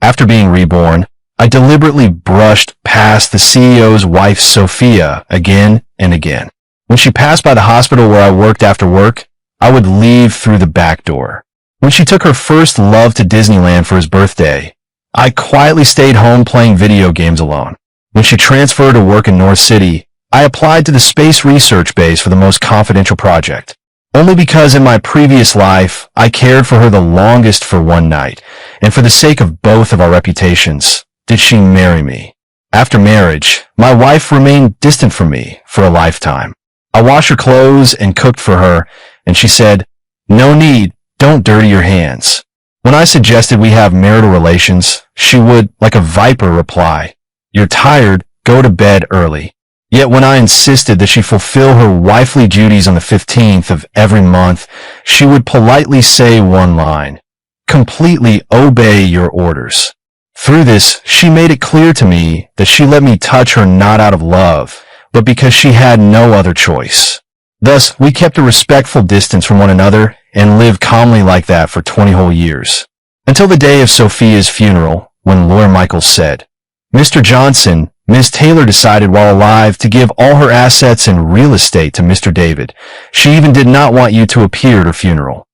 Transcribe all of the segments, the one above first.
After being reborn, I deliberately brushed past the CEO's wife, Sophia, again and again. When she passed by the hospital where I worked after work, I would leave through the back door. When she took her first love to Disneyland for his birthday, I quietly stayed home playing video games alone. When she transferred to work in North City, I applied to the Space Research Base for the most confidential project. Only because in my previous life, I cared for her the longest for one night, and for the sake of both of our reputations, did she marry me. After marriage, my wife remained distant from me for a lifetime. I washed her clothes and cooked for her, and she said, "No need, don't dirty your hands." When I suggested we have marital relations, she would, like a viper, reply, "You're tired, go to bed early." Yet when I insisted that she fulfill her wifely duties on the 15th of every month, she would politely say one line, "Completely obey your orders." Through this, she made it clear to me that she let me touch her not out of love, but because she had no other choice. Thus, we kept a respectful distance from one another and lived calmly like that for 20 whole years. Until the day of Sophia's funeral, when Lawyer Michaels said, "Mr. Johnson, Ms. Taylor decided while alive to give all her assets and real estate to Mr. David. She even did not want you to appear at her funeral."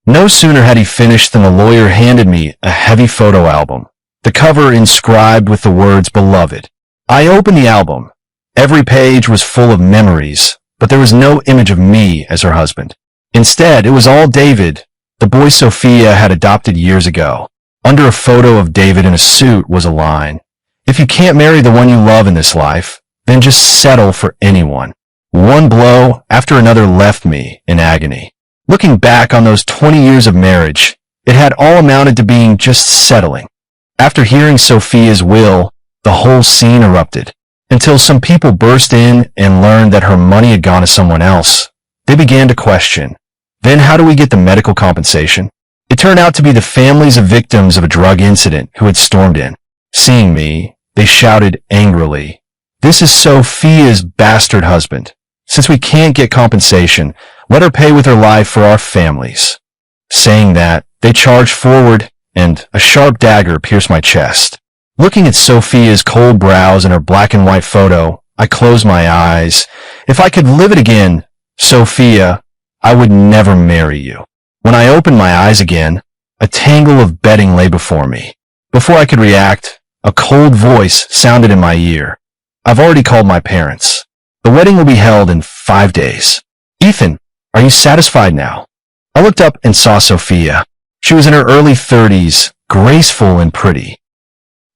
No sooner had he finished than the lawyer handed me a heavy photo album, the cover inscribed with the words "Beloved." I opened the album. Every page was full of memories, but there was no image of me as her husband. Instead, it was all David, the boy Sophia had adopted years ago. Under a photo of David in a suit was a line, "If you can't marry the one you love in this life, then just settle for anyone." One blow after another left me in agony. Looking back on those 20 years of marriage, it had all amounted to being just settling. After hearing Sophia's will, the whole scene erupted, until some people burst in and learned that her money had gone to someone else. They began to question, "Then how do we get the medical compensation?" It turned out to be the families of victims of a drug incident who had stormed in. Seeing me, they shouted angrily, "This is Sophia's bastard husband. Since we can't get compensation, let her pay with her life for our families." Saying that, they charged forward, and a sharp dagger pierced my chest. Looking at Sophia's cold brows and her black and white photo, I closed my eyes. If I could live it again, Sophia, I would never marry you. When I opened my eyes again, a tangle of bedding lay before me. Before I could react, a cold voice sounded in my ear. "I've already called my parents. The wedding will be held in 5 days. Ethan, are you satisfied now?" I looked up and saw Sophia. She was in her early 30s, graceful and pretty.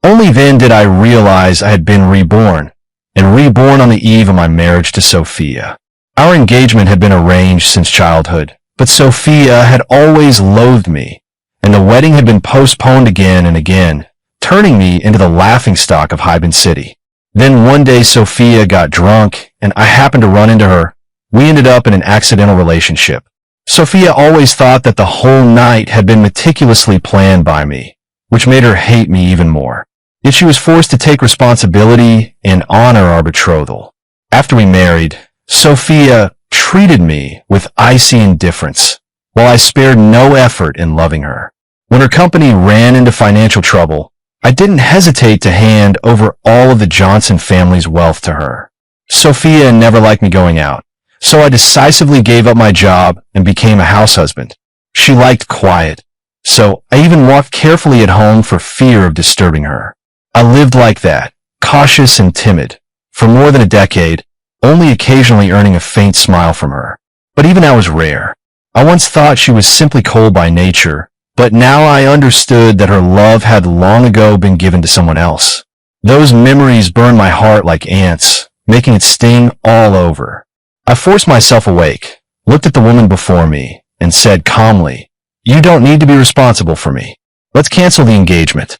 Only then did I realize I had been reborn, and reborn on the eve of my marriage to Sophia. Our engagement had been arranged since childhood, but Sophia had always loathed me, and the wedding had been postponed again and again, turning me into the laughingstock of Hyben City. Then one day Sophia got drunk, and I happened to run into her. We ended up in an accidental relationship. Sophia always thought that the whole night had been meticulously planned by me, which made her hate me even more. Yet she was forced to take responsibility and honor our betrothal. After we married, Sophia treated me with icy indifference, while I spared no effort in loving her. When her company ran into financial trouble, I didn't hesitate to hand over all of the Johnson family's wealth to her. Sophia never liked me going out, so I decisively gave up my job and became a house husband. She liked quiet, so I even walked carefully at home for fear of disturbing her. I lived like that, cautious and timid, for more than a decade, only occasionally earning a faint smile from her. But even that was rare. I once thought she was simply cold by nature, but now I understood that her love had long ago been given to someone else. Those memories burned my heart like ants, making it sting all over. I forced myself awake, looked at the woman before me, and said calmly, "You don't need to be responsible for me. Let's cancel the engagement."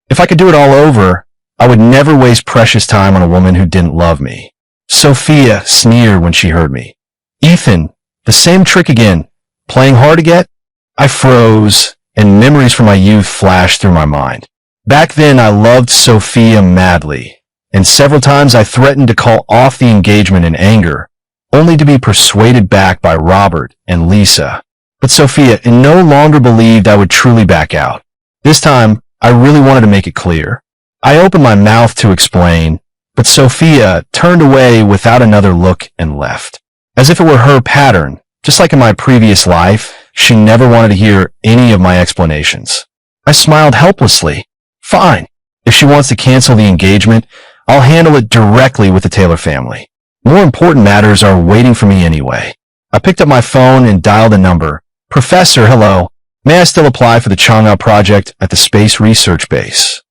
If I could do it all over, I would never waste precious time on a woman who didn't love me. Sophia sneered when she heard me. "Ethan, the same trick again. Playing hard again?" I froze, and memories from my youth flashed through my mind. Back then, I loved Sophia madly, and several times I threatened to call off the engagement in anger, only to be persuaded back by Robert and Lisa. But Sophia no longer believed I would truly back out. This time, I really wanted to make it clear. I opened my mouth to explain, but Sophia turned away without another look and left. As if it were her pattern, just like in my previous life, she never wanted to hear any of my explanations. I smiled helplessly. Fine. If she wants to cancel the engagement, I'll handle it directly with the Taylor family. More important matters are waiting for me anyway. I picked up my phone and dialed a number. Professor, hello. May I still apply for the Chang'e project at the Space Research Base?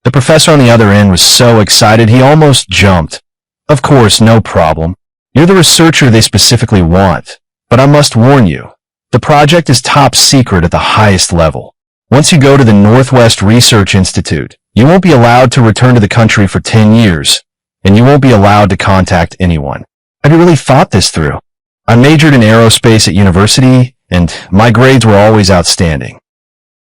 The professor on the other end was so excited he almost jumped. Of course, no problem. You're the researcher they specifically want. But I must warn you, the project is top secret at the highest level. Once you go to the Northwest Research Institute, you won't be allowed to return to the country for 10 years, and you won't be allowed to contact anyone. Have you really thought this through? I majored in aerospace at university, and my grades were always outstanding.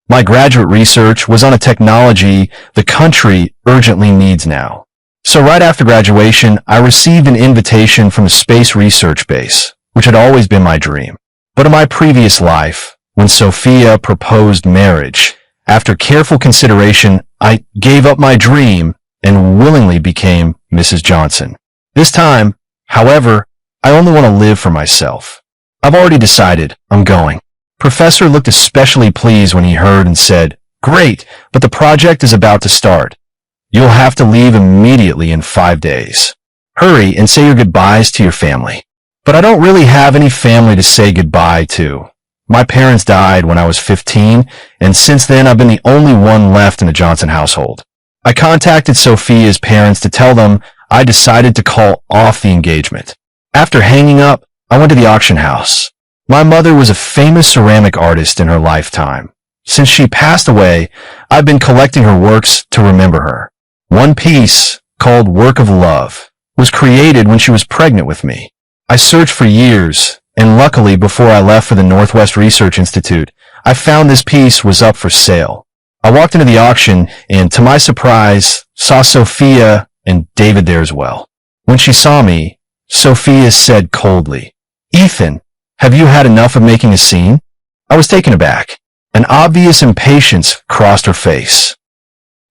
My graduate research was on a technology the country urgently needs now. So right after graduation, I received an invitation from the Space Research Base, which had always been my dream. But in my previous life, when Sophia proposed marriage, after careful consideration, I gave up my dream and willingly became Mrs. Johnson. This time, however, I only want to live for myself. I've already decided I'm going. Professor looked especially pleased when he heard and said, Great, but the project is about to start. You'll have to leave immediately in 5 days. Hurry and say your goodbyes to your family. But I don't really have any family to say goodbye to. My parents died when I was 15, and since then I've been the only one left in the Johnson household. I contacted Sophia's parents to tell them I decided to call off the engagement. After hanging up, I went to the auction house. My mother was a famous ceramic artist in her lifetime. Since she passed away, I've been collecting her works to remember her. One piece, called Work of Love, was created when she was pregnant with me. I searched for years, and luckily before I left for the Northwest Research Institute, I found this piece was up for sale. I walked into the auction and, to my surprise, saw Sophia and David there as well. When she saw me, Sophia said coldly, Ethan, have you had enough of making a scene? I was taken aback. An obvious impatience crossed her face.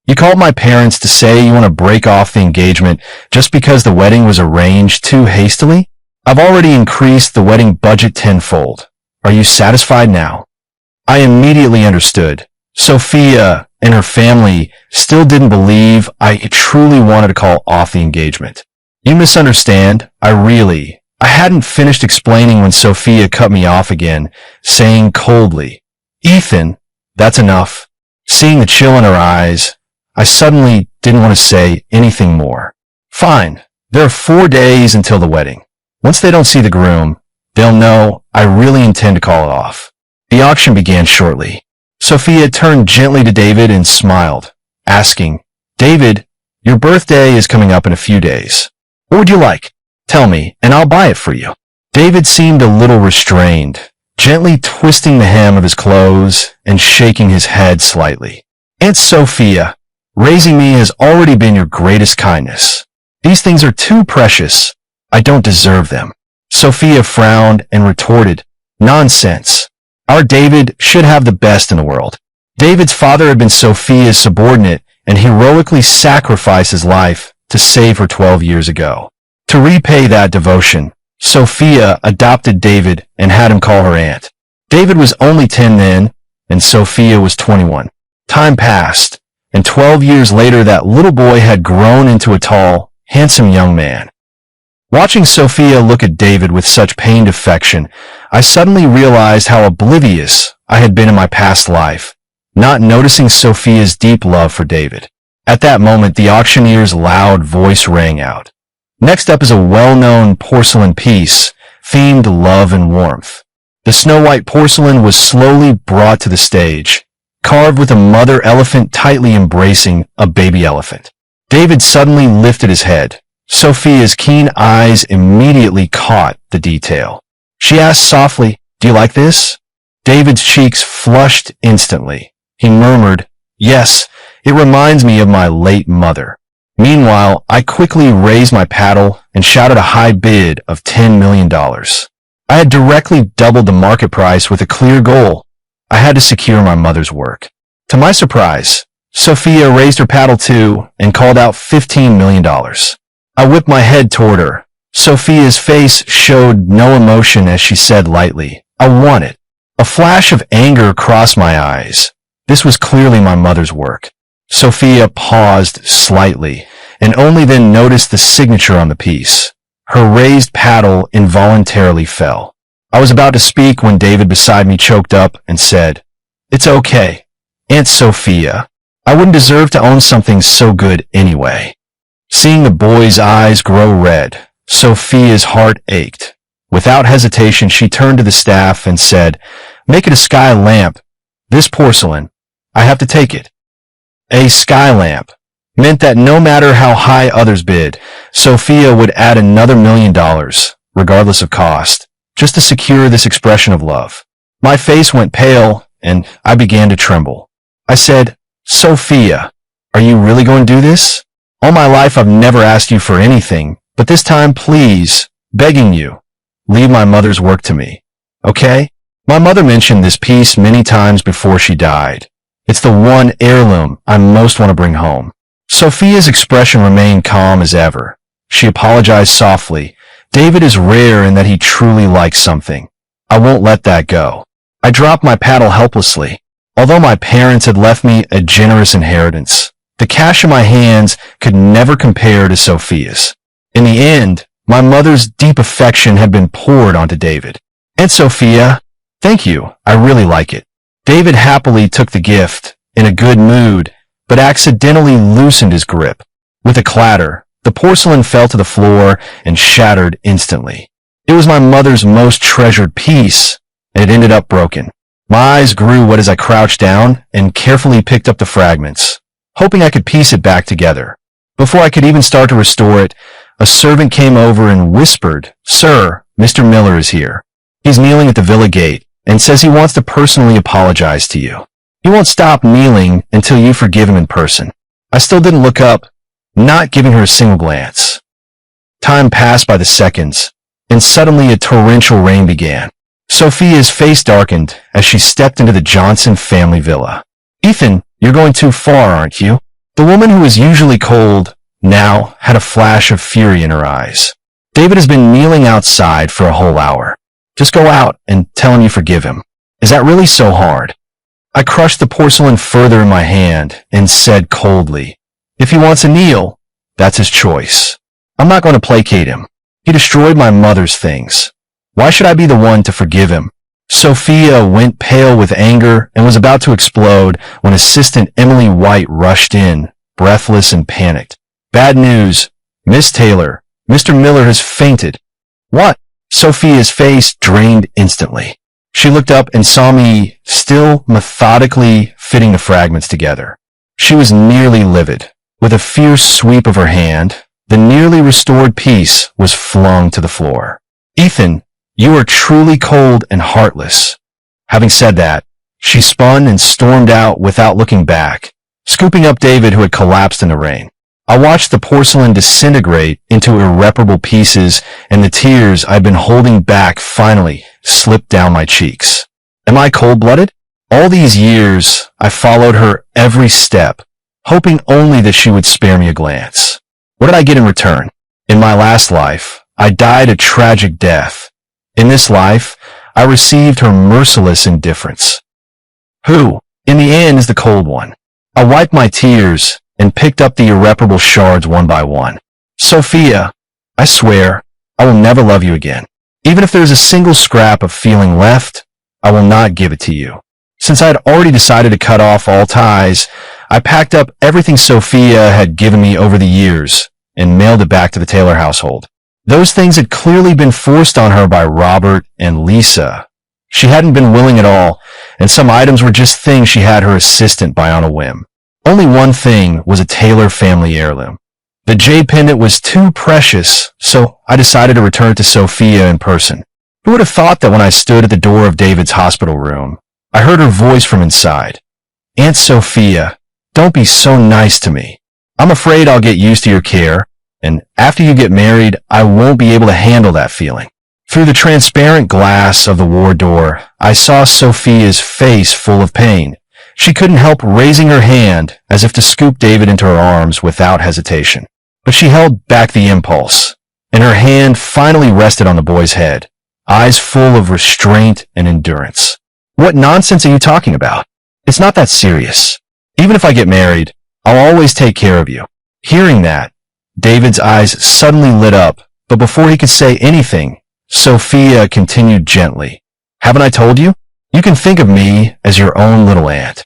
You called my parents to say you want to break off the engagement just because the wedding was arranged too hastily? I've already increased the wedding budget tenfold. Are you satisfied now? I immediately understood. Sophia and her family still didn't believe I truly wanted to call off the engagement. You misunderstand. I hadn't finished explaining when Sophia cut me off again, saying coldly, Ethan, that's enough. Seeing the chill in her eyes, I suddenly didn't want to say anything more. Fine. There are 4 days until the wedding. Once they don't see the groom, they'll know I really intend to call it off. The auction began shortly. Sophia turned gently to David and smiled, asking, David, your birthday is coming up in a few days. What would you like? Tell me, and I'll buy it for you. David seemed a little restrained, gently twisting the hem of his clothes and shaking his head slightly. Aunt Sophia, raising me has already been your greatest kindness. These things are too precious. I don't deserve them. Sophia frowned and retorted, Nonsense. Our David should have the best in the world. David's father had been Sophia's subordinate and heroically sacrificed his life to save her 12 years ago. To repay that devotion, Sophia adopted David and had him call her aunt. David was only 10 then, and Sophia was 21. Time passed, and 12 years later that little boy had grown into a tall, handsome young man. Watching Sophia look at David with such pained affection, I suddenly realized how oblivious I had been in my past life, not noticing Sophia's deep love for David. At that moment, the auctioneer's loud voice rang out. Next up is a well-known porcelain piece, themed love and warmth. The snow-white porcelain was slowly brought to the stage, carved with a mother elephant tightly embracing a baby elephant. David suddenly lifted his head. Sophia's keen eyes immediately caught the detail. She asked softly, Do you like this? David's cheeks flushed instantly. He murmured, Yes, it reminds me of my late mother. Meanwhile, I quickly raised my paddle and shouted a high bid of $10 million. I had directly doubled the market price with a clear goal. I had to secure my mother's work. To my surprise, Sophia raised her paddle too and called out $15 million. I whipped my head toward her. Sophia's face showed no emotion as she said lightly, I want it. A flash of anger crossed my eyes. This was clearly my mother's work. Sophia paused slightly and only then noticed the signature on the piece. Her raised paddle involuntarily fell. I was about to speak when David beside me choked up and said, It's okay, Aunt Sophia. I wouldn't deserve to own something so good anyway. Seeing the boy's eyes grow red, Sophia's heart ached. Without hesitation, she turned to the staff and said, Make it a sky lamp. This porcelain, I have to take it. A sky lamp meant that no matter how high others bid, Sophia would add another $1 million, regardless of cost, just to secure this expression of love. My face went pale and I began to tremble. I said, Sophia, are you really going to do this? All my life I've never asked you for anything, but this time please, begging you, leave my mother's work to me, okay? My mother mentioned this piece many times before she died. It's the one heirloom I most want to bring home. Sophia's expression remained calm as ever. She apologized softly. David is rare in that he truly likes something. I won't let that go. I dropped my paddle helplessly. Although my parents had left me a generous inheritance, the cash in my hands could never compare to Sophia's. In the end, my mother's deep affection had been poured onto David. Aunt Sophia, thank you. I really like it. David happily took the gift, in a good mood, but accidentally loosened his grip. With a clatter, the porcelain fell to the floor and shattered instantly. It was my mother's most treasured piece, and it ended up broken. My eyes grew wet as I crouched down and carefully picked up the fragments, hoping I could piece it back together. Before I could even start to restore it, a servant came over and whispered, Sir, Mr. Miller is here. He's kneeling at the villa gate and says he wants to personally apologize to you. He won't stop kneeling until you forgive him in person. I still didn't look up, not giving her a single glance. Time passed by the seconds, and suddenly a torrential rain began. Sophia's face darkened as she stepped into the Johnson family villa. Ethan, you're going too far, aren't you? The woman who was usually cold now had a flash of fury in her eyes. David has been kneeling outside for a whole hour. Just go out and tell him you forgive him. Is that really so hard? I crushed the porcelain further in my hand and said coldly, If he wants to kneel, that's his choice. I'm not going to placate him. He destroyed my mother's things. Why should I be the one to forgive him? Sophia went pale with anger and was about to explode when Assistant Emily White rushed in, breathless and panicked. Bad news. Miss Taylor, Mr. Miller has fainted. What? Sophia's face drained instantly. She looked up and saw me still methodically fitting the fragments together. She was nearly livid. With a fierce sweep of her hand, the nearly restored piece was flung to the floor. Ethan, you are truly cold and heartless. Having said that, she spun and stormed out without looking back, scooping up David who had collapsed in the rain. I watched the porcelain disintegrate into irreparable pieces and the tears I'd been holding back finally slipped down my cheeks. Am I cold-blooded? All these years, I followed her every step, hoping only that she would spare me a glance. What did I get in return? In my last life, I died a tragic death. In this life, I received her merciless indifference. Who, in the end, is the cold one? I wiped my tears and picked up the irreparable shards one by one. Sophia, I swear, I will never love you again. Even if there's a single scrap of feeling left, I will not give it to you. Since I had already decided to cut off all ties, I packed up everything Sophia had given me over the years and mailed it back to the Taylor household. Those things had clearly been forced on her by Robert and Lisa. She hadn't been willing at all, and some items were just things she had her assistant buy on a whim. Only one thing was a Taylor family heirloom. The jade pendant was too precious, so I decided to return it to Sophia in person. Who would have thought that when I stood at the door of David's hospital room, I heard her voice from inside. Aunt Sophia, don't be so nice to me. I'm afraid I'll get used to your care, and after you get married, I won't be able to handle that feeling. Through the transparent glass of the ward door, I saw Sophia's face full of pain. She couldn't help raising her hand as if to scoop David into her arms without hesitation. But she held back the impulse, and her hand finally rested on the boy's head, eyes full of restraint and endurance. What nonsense are you talking about? It's not that serious. Even if I get married, I'll always take care of you. Hearing that, David's eyes suddenly lit up, but before he could say anything, Sophia continued gently. Haven't I told you? You can think of me as your own little aunt.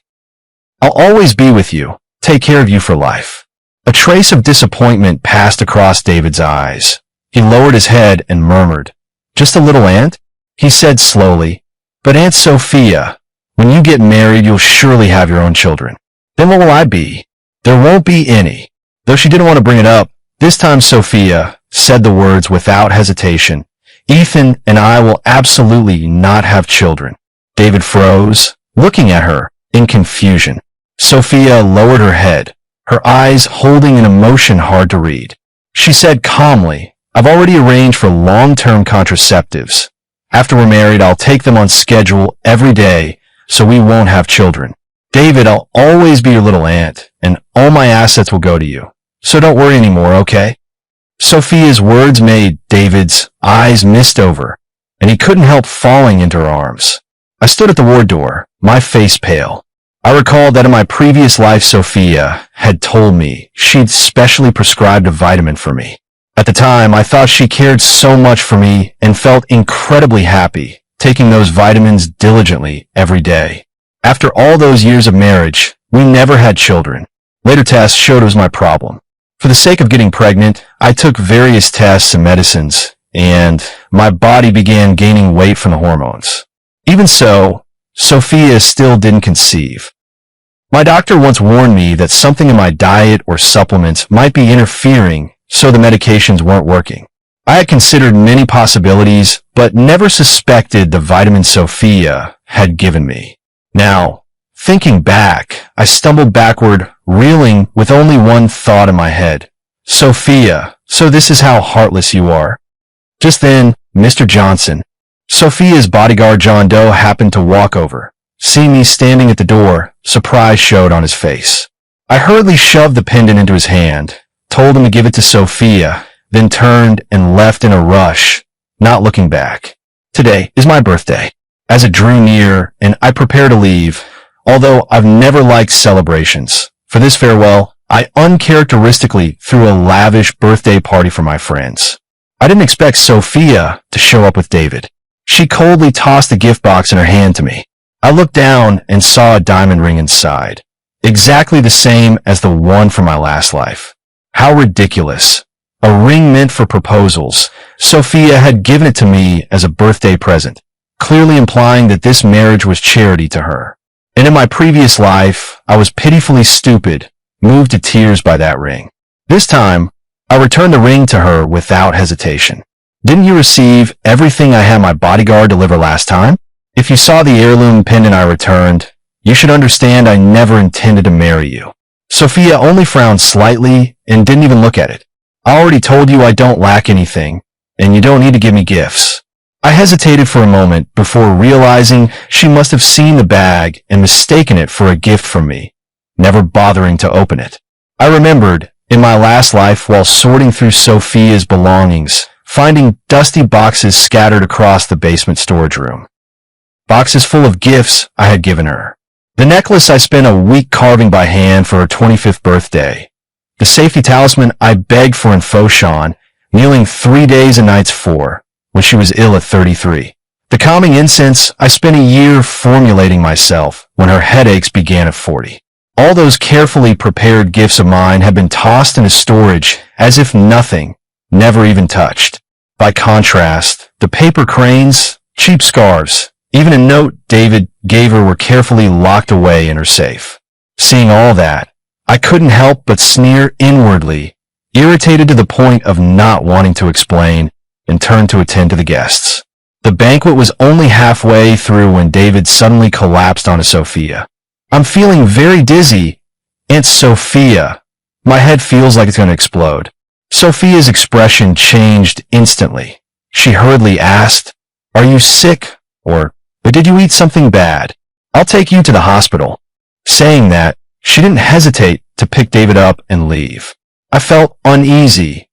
I'll always be with you, take care of you for life. A trace of disappointment passed across David's eyes. He lowered his head and murmured, Just a little aunt? He said slowly, But Aunt Sophia, when you get married, you'll surely have your own children. Then what will I be? There won't be any. Though she didn't want to bring it up, this time Sophia said the words without hesitation. Ethan and I will absolutely not have children. David froze, looking at her in confusion. Sophia lowered her head, her eyes holding an emotion hard to read. She said calmly, I've already arranged for long-term contraceptives. After we're married, I'll take them on schedule every day, so we won't have children. David, I'll always be your little aunt, and all my assets will go to you. So don't worry anymore, okay? Sophia's words made David's eyes mist over, and he couldn't help falling into her arms. I stood at the ward door, my face pale. I recalled that in my previous life, Sophia had told me she'd specially prescribed a vitamin for me. At the time, I thought she cared so much for me and felt incredibly happy taking those vitamins diligently every day. After all those years of marriage, we never had children. Later tests showed it was my problem. For the sake of getting pregnant, I took various tests and medicines, and my body began gaining weight from the hormones. Even so, Sophia still didn't conceive. My doctor once warned me that something in my diet or supplements might be interfering, so the medications weren't working. I had considered many possibilities, but never suspected the vitamin Sophia had given me. Now, thinking back, I stumbled backward, reeling with only one thought in my head. Sophia, so this is how heartless you are. Just then, Mr. Johnson, Sophia's bodyguard John Doe, happened to walk over. Seeing me standing at the door, surprise showed on his face. I hurriedly shoved the pendant into his hand, told him to give it to Sophia, then turned and left in a rush, not looking back. Today is my birthday. As it drew near and I prepared to leave, although I've never liked celebrations, for this farewell, I uncharacteristically threw a lavish birthday party for my friends. I didn't expect Sophia to show up with David. She coldly tossed the gift box in her hand to me. I looked down and saw a diamond ring inside, exactly the same as the one from my last life. How ridiculous. A ring meant for proposals. Sophia had given it to me as a birthday present, clearly implying that this marriage was charity to her. And in my previous life, I was pitifully stupid, moved to tears by that ring. This time, I returned the ring to her without hesitation. Didn't you receive everything I had my bodyguard deliver last time? If you saw the heirloom pendant I returned, you should understand I never intended to marry you. Sophia only frowned slightly and didn't even look at it. I already told you I don't lack anything, and you don't need to give me gifts. I hesitated for a moment before realizing she must have seen the bag and mistaken it for a gift from me, never bothering to open it. I remembered, in my last life while sorting through Sophia's belongings, finding dusty boxes scattered across the basement storage room. Boxes full of gifts I had given her. The necklace I spent a week carving by hand for her 25th birthday. The safety talisman I begged for in Foshan, kneeling 3 days and nights for, when she was ill at 33. The calming incense I spent a year formulating myself when her headaches began at 40. All those carefully prepared gifts of mine had been tossed into storage as if nothing, never even touched. By contrast, the paper cranes, cheap scarves, even a note David gave her were carefully locked away in her safe. Seeing all that, I couldn't help but sneer inwardly, irritated to the point of not wanting to explain, and turned to attend to the guests. The banquet was only halfway through when David suddenly collapsed onto Sophia. I'm feeling very dizzy. Aunt Sophia. My head feels like it's going to explode. Sophia's expression changed instantly. She hurriedly asked, Are you sick? Or did you eat something bad? I'll take you to the hospital. Saying that, she didn't hesitate to pick David up and leave. I felt uneasy.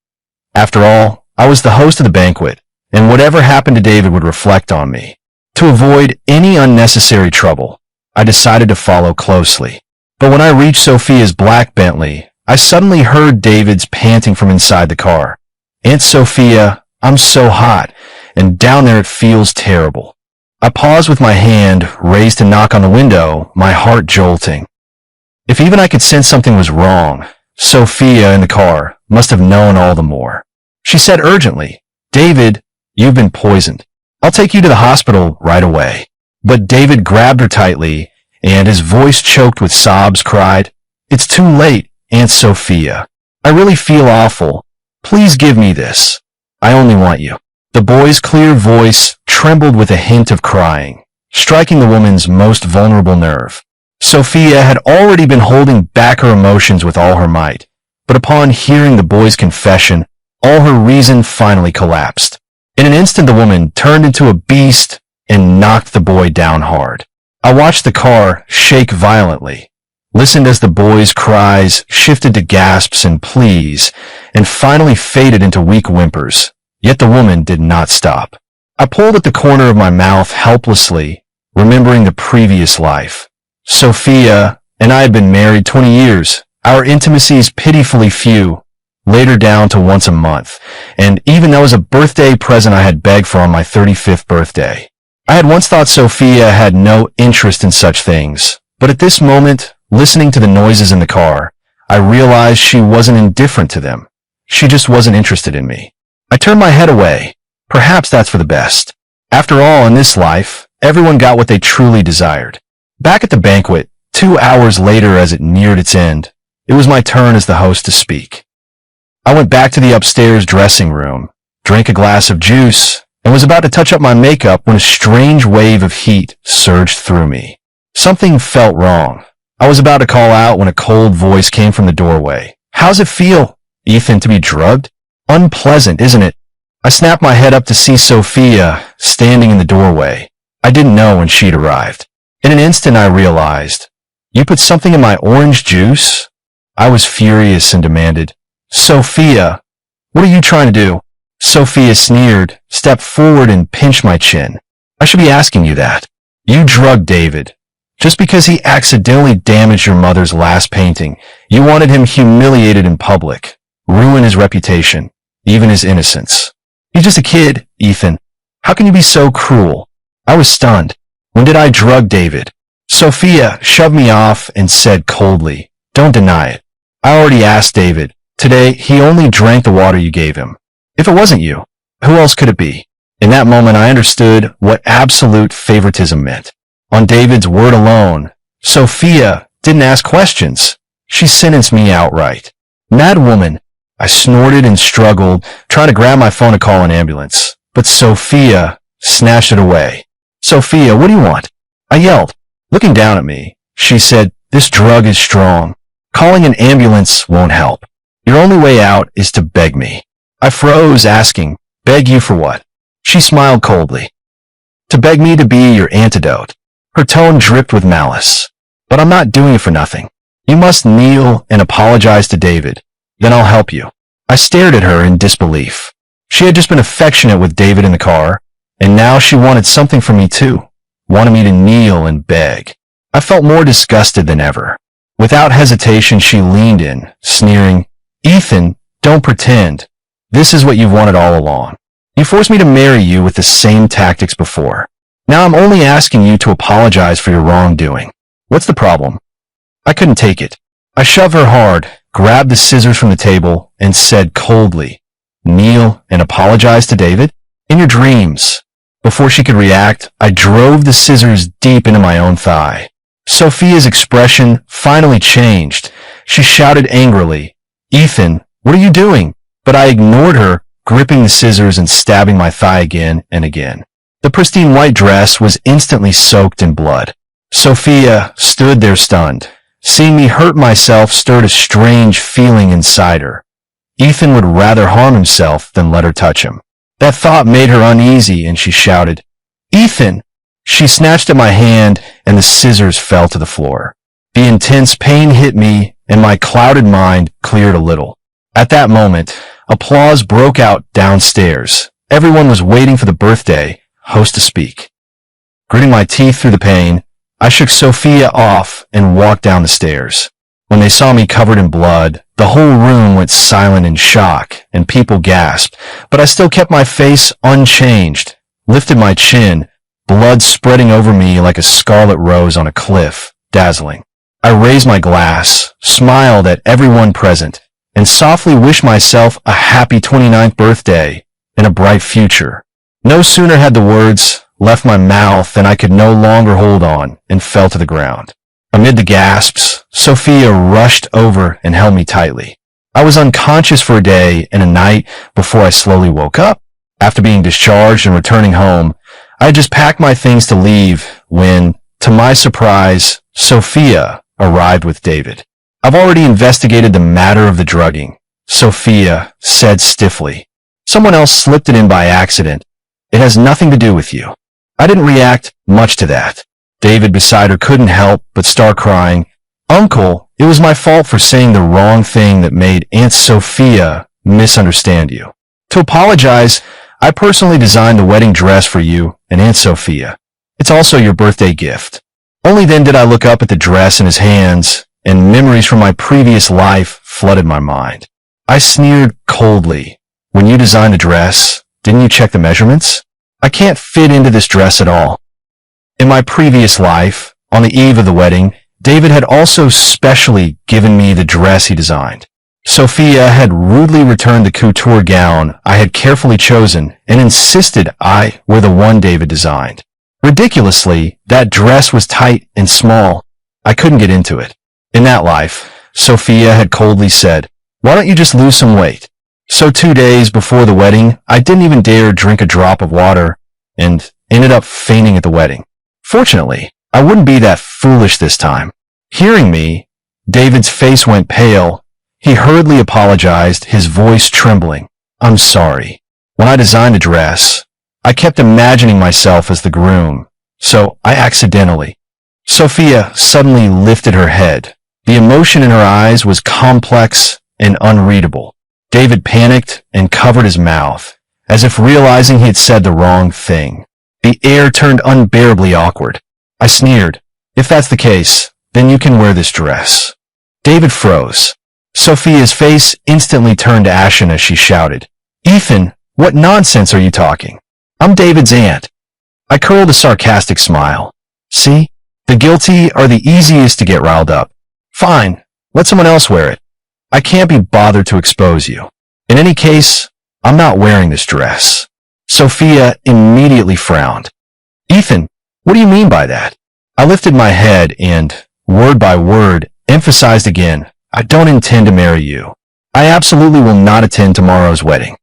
After all, I was the host of the banquet, and whatever happened to David would reflect on me. To avoid any unnecessary trouble, I decided to follow closely. But when I reached Sophia's black Bentley, I suddenly heard David's panting from inside the car. "Aunt Sophia, I'm so hot, and down there it feels terrible." I paused with my hand raised to knock on the window, my heart jolting. If even I could sense something was wrong, Sophia in the car must have known all the more. She said urgently, "David, you've been poisoned. I'll take you to the hospital right away." But David grabbed her tightly, and his voice choked with sobs cried, "It's too late, Aunt Sophia. I really feel awful. Please give me this. I only want you." The boy's clear voice trembled with a hint of crying, striking the woman's most vulnerable nerve. Sophia had already been holding back her emotions with all her might, but upon hearing the boy's confession, all her reason finally collapsed. In an instant, the woman turned into a beast and knocked the boy down hard. I watched the car shake violently, listened as the boy's cries shifted to gasps and pleas, and finally faded into weak whimpers. Yet the woman did not stop. I pulled at the corner of my mouth helplessly, remembering the previous life. Sophia and I had been married 20 years, our intimacies pitifully few, later down to once a month, and even that was a birthday present I had begged for on my 35th birthday. I had once thought Sophia had no interest in such things, but at this moment, listening to the noises in the car, I realized she wasn't indifferent to them. She just wasn't interested in me. I turned my head away. Perhaps that's for the best. After all, in this life, everyone got what they truly desired. Back at the banquet, 2 hours later as it neared its end, it was my turn as the host to speak. I went back to the upstairs dressing room, drank a glass of juice, and was about to touch up my makeup when a strange wave of heat surged through me. Something felt wrong. I was about to call out when a cold voice came from the doorway. "How's it feel, Ethan, to be drugged? Unpleasant, isn't it?" I snapped my head up to see Sophia standing in the doorway. I didn't know when she'd arrived. In an instant, I realized, "You put something in my orange juice?" I was furious and demanded, "Sophia, what are you trying to do?" Sophia sneered, stepped forward, and pinched my chin. "I should be asking you that. You drugged David. Just because he accidentally damaged your mother's last painting, you wanted him humiliated in public, ruin his reputation, even his innocence. He's just a kid, Ethan. How can you be so cruel?" I was stunned. "When did I drug David?" Sophia shoved me off and said coldly, "Don't deny it. I already asked David. Today, he only drank the water you gave him. If it wasn't you, who else could it be?" In that moment, I understood what absolute favoritism meant. On David's word alone, Sophia didn't ask questions. She sentenced me outright. "Mad woman," I snorted and struggled, trying to grab my phone to call an ambulance. But Sophia snatched it away. "Sophia, what do you want?" I yelled. Looking down at me, she said, "This drug is strong. Calling an ambulance won't help. Your only way out is to beg me." I froze, asking, "Beg you for what?" She smiled coldly. "To beg me to be your antidote." Her tone dripped with malice. "But I'm not doing it for nothing. You must kneel and apologize to David. Then I'll help you." I stared at her in disbelief. She had just been affectionate with David in the car, and now she wanted something from me too, wanted me to kneel and beg. I felt more disgusted than ever. Without hesitation, she leaned in, sneering, "Ethan, don't pretend. This is what you've wanted all along. You forced me to marry you with the same tactics before. Now I'm only asking you to apologize for your wrongdoing. What's the problem?" I couldn't take it. I shoved her hard, grabbed the scissors from the table, and said coldly, "Kneel and apologize to David? In your dreams." Before she could react, I drove the scissors deep into my own thigh. Sophia's expression finally changed. She shouted angrily, "Ethan, what are you doing?" But I ignored her, gripping the scissors and stabbing my thigh again and again. The pristine white dress was instantly soaked in blood. Sophia stood there stunned. Seeing me hurt myself stirred a strange feeling inside her. Ethan would rather harm himself than let her touch him. That thought made her uneasy, and she shouted, "Ethan!" She snatched at my hand, and the scissors fell to the floor. The intense pain hit me, and my clouded mind cleared a little. At that moment, applause broke out downstairs. Everyone was waiting for the birthday host to speak. Gritting my teeth through the pain, I shook Sophia off and walked down the stairs. When they saw me covered in blood, the whole room went silent in shock, and people gasped, but I still kept my face unchanged, lifted my chin, blood spreading over me like a scarlet rose on a cliff, dazzling. I raised my glass, smiled at everyone present, and softly wished myself a happy 29th birthday and a bright future. No sooner had the words left my mouth than I could no longer hold on and fell to the ground. Amid the gasps, Sophia rushed over and held me tightly. I was unconscious for a day and a night before I slowly woke up. After being discharged and returning home, I had just packed my things to leave when, to my surprise, Sophia arrived with David. I've already investigated the matter of the drugging, Sophia said stiffly. Someone else slipped it in by accident. It has nothing to do with you. I didn't react much to that. David beside her couldn't help but start crying. Uncle, it was my fault for saying the wrong thing that made Aunt Sophia misunderstand you. To apologize, I personally designed the wedding dress for you and Aunt Sophia. It's also your birthday gift. Only then did I look up at the dress in his hands, and memories from my previous life flooded my mind. I sneered coldly. When you designed the dress, didn't you check the measurements? I can't fit into this dress at all. In my previous life, on the eve of the wedding, David had also specially given me the dress he designed. Sophia had rudely returned the couture gown I had carefully chosen and insisted I were the one David designed. Ridiculously, that dress was tight and small. I couldn't get into it. In that life, Sophia had coldly said, "Why don't you just lose some weight?" So 2 days before the wedding, I didn't even dare drink a drop of water and ended up fainting at the wedding. Fortunately, I wouldn't be that foolish this time. Hearing me, David's face went pale. He hurriedly apologized, his voice trembling. "I'm sorry. When I designed the dress, I kept imagining myself as the groom, so I accidentally." Sophia suddenly lifted her head. The emotion in her eyes was complex and unreadable. David panicked and covered his mouth, as if realizing he had said the wrong thing. The air turned unbearably awkward. I sneered. "If that's the case, then you can wear this dress." David froze. Sophia's face instantly turned ashen as she shouted, "Ethan, what nonsense are you talking? I'm David's aunt." I curled a sarcastic smile. "See? The guilty are the easiest to get riled up. Fine, let someone else wear it. I can't be bothered to expose you. In any case, I'm not wearing this dress." Sophia immediately frowned. "Ethan, what do you mean by that?" I lifted my head and, word by word, emphasized again, "I don't intend to marry you. I absolutely will not attend tomorrow's wedding."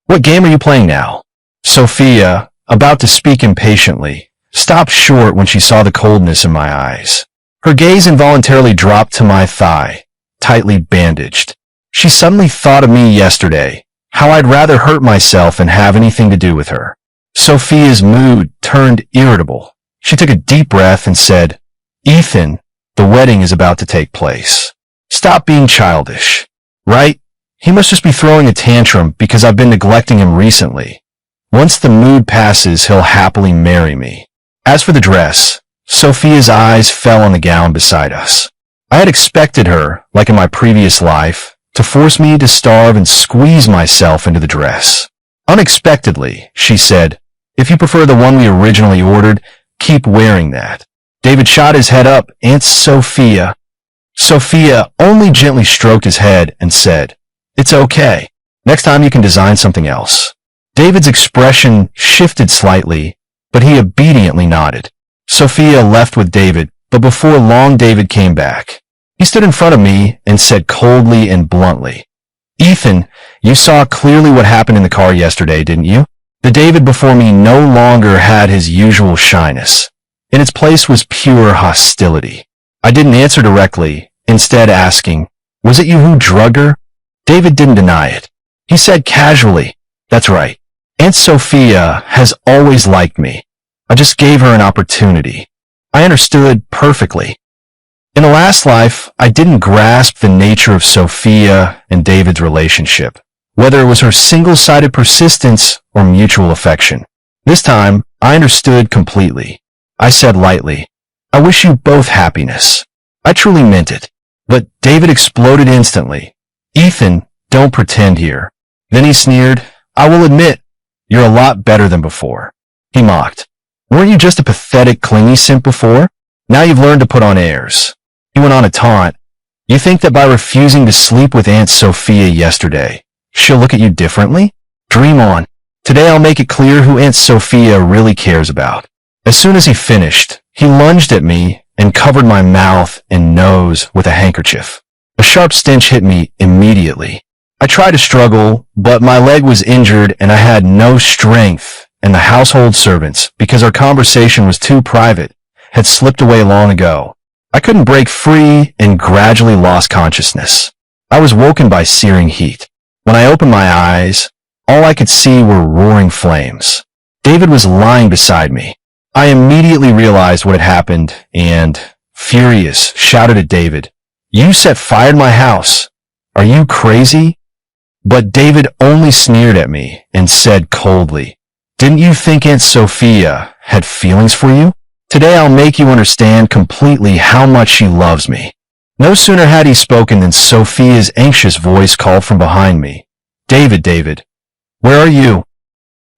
"What game are you playing now?" Sophia, about to speak impatiently, stopped short when she saw the coldness in my eyes. Her gaze involuntarily dropped to my thigh, tightly bandaged. She suddenly thought of me yesterday, how I'd rather hurt myself than have anything to do with her. Sophia's mood turned irritable. She took a deep breath and said, "Ethan, the wedding is about to take place. Stop being childish." Right? He must just be throwing a tantrum because I've been neglecting him recently. Once the mood passes, he'll happily marry me. As for the dress, Sophia's eyes fell on the gown beside us. I had expected her, like in my previous life, to force me to starve and squeeze myself into the dress. Unexpectedly, she said, "If you prefer the one we originally ordered, keep wearing that." David shot his head up. "Aunt Sophia." Sophia only gently stroked his head and said, "It's okay. Next time you can design something else." David's expression shifted slightly, but he obediently nodded. Sophia left with David, but before long David came back. He stood in front of me and said coldly and bluntly, "Ethan, you saw clearly what happened in the car yesterday, didn't you?" The David before me no longer had his usual shyness. In its place was pure hostility. I didn't answer directly, instead asking, "Was it you who drugged her?" David didn't deny it. He said casually, "That's right. Aunt Sophia has always liked me. I just gave her an opportunity." I understood perfectly. In the last life, I didn't grasp the nature of Sophia and David's relationship, whether it was her single-sided persistence or mutual affection. This time, I understood completely. I said lightly, "I wish you both happiness." I truly meant it. But David exploded instantly. "Ethan, don't pretend here." Then he sneered, "I will admit, you're a lot better than before." He mocked. "Weren't you just a pathetic, clingy simp before? Now you've learned to put on airs." He went on to taunt, "You think that by refusing to sleep with Aunt Sophia yesterday, she'll look at you differently? Dream on. Today I'll make it clear who Aunt Sophia really cares about." As soon as he finished, he lunged at me and covered my mouth and nose with a handkerchief. A sharp stench hit me immediately. I tried to struggle, but my leg was injured and I had no strength, and the household servants, because our conversation was too private, had slipped away long ago. I couldn't break free and gradually lost consciousness. I was woken by searing heat. When I opened my eyes, all I could see were roaring flames. David was lying beside me. I immediately realized what had happened and, furious, shouted at David, "You set fire to my house. Are you crazy?" But David only sneered at me and said coldly, "Didn't you think Aunt Sophia had feelings for you? Today I'll make you understand completely how much she loves me." No sooner had he spoken than Sophia's anxious voice called from behind me, "David, David, where are you?"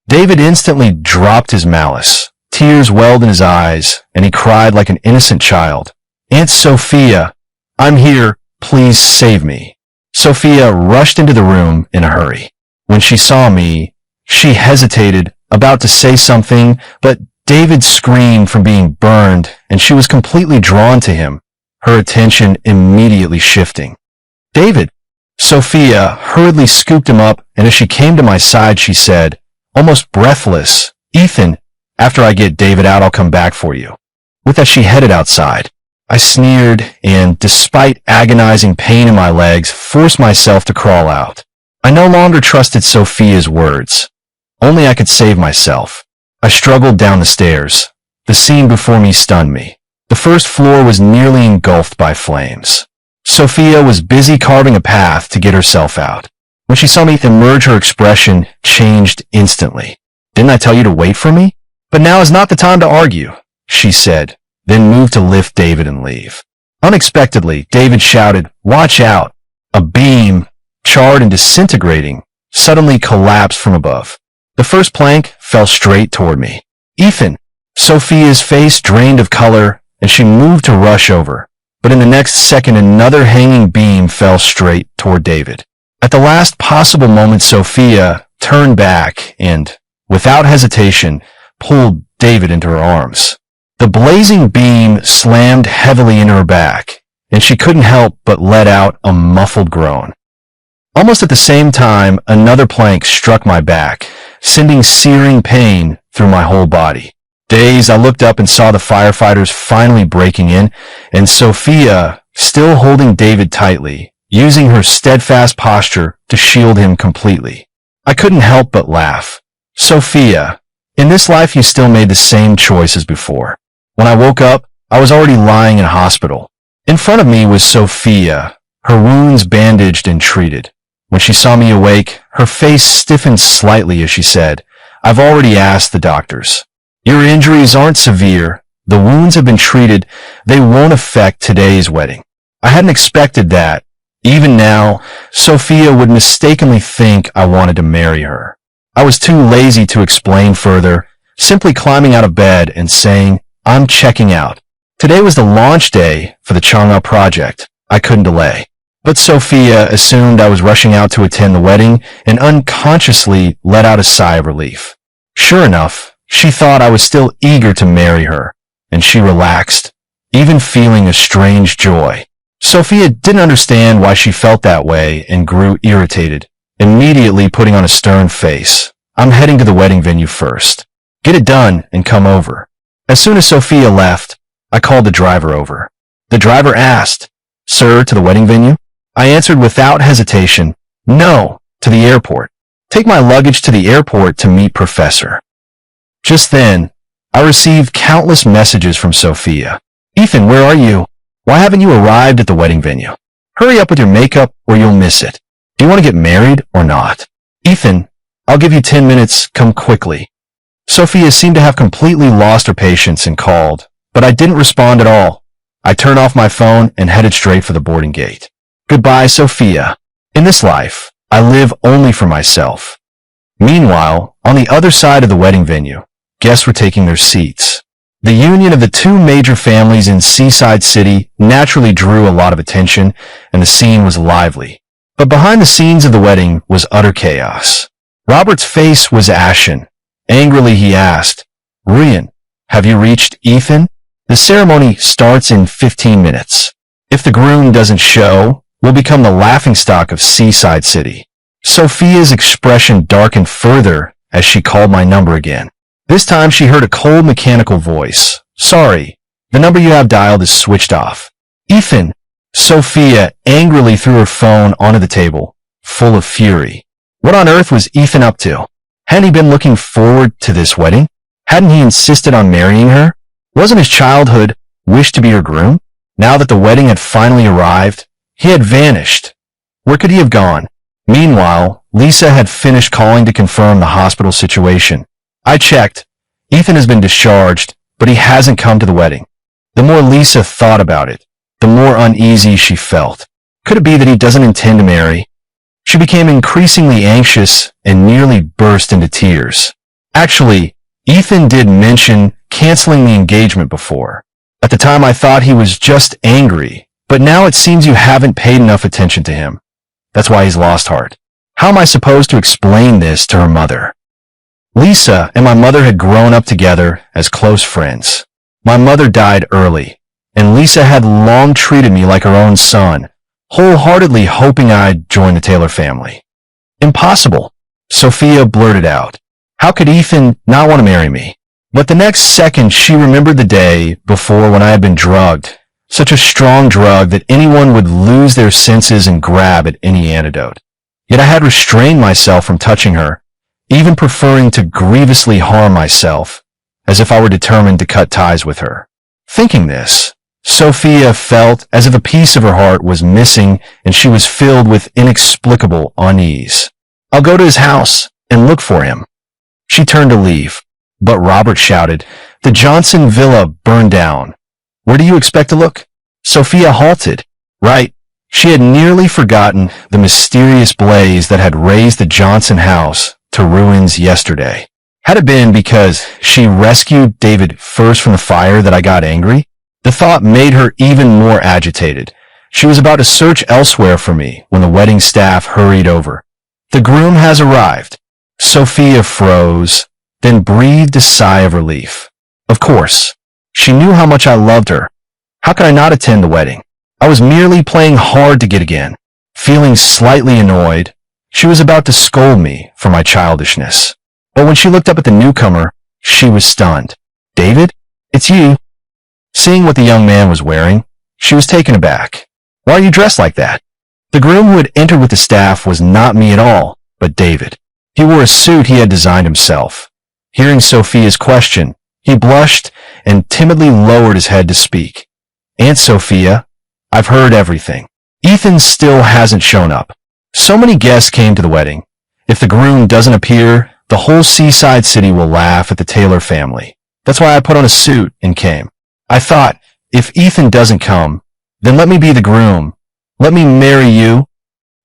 David instantly dropped his malice. Tears welled in his eyes, and he cried like an innocent child, "Aunt Sophia, I'm here, please save me." Sophia rushed into the room in a hurry. When she saw me, she hesitated, about to say something, but David screamed from being burned, and she was completely drawn to him, her attention immediately shifting. "David!" Sophia hurriedly scooped him up, and as she came to my side, she said, almost breathless, "Ethan, after I get David out, I'll come back for you." With that, she headed outside. I sneered and, despite agonizing pain in my legs, forced myself to crawl out. I no longer trusted Sophia's words. Only I could save myself. I struggled down the stairs. The scene before me stunned me. The first floor was nearly engulfed by flames. Sophia was busy carving a path to get herself out. When she saw me emerge, her expression changed instantly. "Didn't I tell you to wait for me? But now is not the time to argue," she said, then moved to lift David and leave. Unexpectedly, David shouted, "Watch out!" A beam, charred and disintegrating, suddenly collapsed from above. The first plank fell straight toward me. "Ethan!" Sophia's face drained of color, and she moved to rush over. But in the next second, another hanging beam fell straight toward David. At the last possible moment, Sophia turned back and, without hesitation, pulled David into her arms. The blazing beam slammed heavily into her back, and she couldn't help but let out a muffled groan. Almost at the same time, another plank struck my back, sending searing pain through my whole body. Dazed, I looked up and saw the firefighters finally breaking in, and Sophia still holding David tightly, using her steadfast posture to shield him completely. I couldn't help but laugh. "Sophia, in this life you still made the same choice as before." When I woke up, I was already lying in a hospital. In front of me was Sophia, her wounds bandaged and treated. When she saw me awake, her face stiffened slightly as she said, "I've already asked the doctors. Your injuries aren't severe. The wounds have been treated. They won't affect today's wedding." I hadn't expected that. Even now, Sophia would mistakenly think I wanted to marry her. I was too lazy to explain further, simply climbing out of bed and saying, "I'm checking out." Today was the launch day for the Chang'e project. I couldn't delay. But Sophia assumed I was rushing out to attend the wedding and unconsciously let out a sigh of relief. Sure enough, she thought I was still eager to marry her, and she relaxed, even feeling a strange joy. Sophia didn't understand why she felt that way and grew irritated, immediately putting on a stern face. "I'm heading to the wedding venue first. Get it done and come over." As soon as Sophia left, I called the driver over. The driver asked, "Sir, to the wedding venue?" I answered without hesitation, "No, to the airport. Take my luggage to the airport to meet Professor." Just then, I received countless messages from Sophia. "Ethan, where are you? Why haven't you arrived at the wedding venue? Hurry up with your makeup or you'll miss it. Do you want to get married or not? Ethan, I'll give you 10 minutes. Come quickly. Sophia seemed to have completely lost her patience and called, but I didn't respond at all. I turned off my phone and headed straight for the boarding gate. Goodbye, Sophia. In this life, I live only for myself. Meanwhile, on the other side of the wedding venue, guests were taking their seats. The union of the two major families in Seaside City naturally drew a lot of attention, and the scene was lively. But behind the scenes of the wedding was utter chaos. Robert's face was ashen. Angrily he asked, "Ryan, have you reached Ethan? The ceremony starts in 15 minutes. If the groom doesn't show, we'll become the laughingstock of Seaside City." Sophia's expression darkened further as she called my number again. This time she heard a cold mechanical voice. "Sorry, the number you have dialed is switched off." "Ethan!" Sophia angrily threw her phone onto the table, full of fury. What on earth was Ethan up to? Hadn't he been looking forward to this wedding? Hadn't he insisted on marrying her? Wasn't his childhood wish to be her groom? Now that the wedding had finally arrived, he had vanished. Where could he have gone? Meanwhile, Lisa had finished calling to confirm the hospital situation. I checked. Ethan has been discharged, but he hasn't come to the wedding. The more Lisa thought about it, the more uneasy she felt. Could it be that he doesn't intend to marry? She became increasingly anxious and nearly burst into tears. Actually, Ethan did mention canceling the engagement before. At the time I thought he was just angry, but now it seems you haven't paid enough attention to him. That's why he's lost heart. How am I supposed to explain this to her mother? Lisa and my mother had grown up together as close friends. My mother died early, and Lisa had long treated me like her own son, wholeheartedly hoping I'd join the Taylor family. Impossible, Sophia blurted out. How could Ethan not want to marry me? But the next second she remembered the day before when I had been drugged, such a strong drug that anyone would lose their senses and grab at any antidote. Yet I had restrained myself from touching her, even preferring to grievously harm myself, as if I were determined to cut ties with her. Thinking this, Sophia felt as if a piece of her heart was missing and she was filled with inexplicable unease. I'll go to his house and look for him. She turned to leave, but Robert shouted, "The Johnson Villa burned down. Where do you expect to look?" Sophia halted. Right. She had nearly forgotten the mysterious blaze that had razed the Johnson house to ruins yesterday. Had it been because she rescued David first from the fire that I got angry? The thought made her even more agitated. She was about to search elsewhere for me when the wedding staff hurried over. "The groom has arrived." Sophia froze, then breathed a sigh of relief. Of course, she knew how much I loved her. How could I not attend the wedding? I was merely playing hard to get again. Feeling slightly annoyed, she was about to scold me for my childishness. But when she looked up at the newcomer, she was stunned. "David, it's you." Seeing what the young man was wearing, she was taken aback. "Why are you dressed like that?" The groom who had entered with the staff was not me at all, but David. He wore a suit he had designed himself. Hearing Sophia's question, he blushed and timidly lowered his head to speak. "Aunt Sophia, I've heard everything. Ethan still hasn't shown up. So many guests came to the wedding. If the groom doesn't appear, the whole Seaside City will laugh at the Taylor family. That's why I put on a suit and came. I thought, if Ethan doesn't come, then let me be the groom. Let me marry you."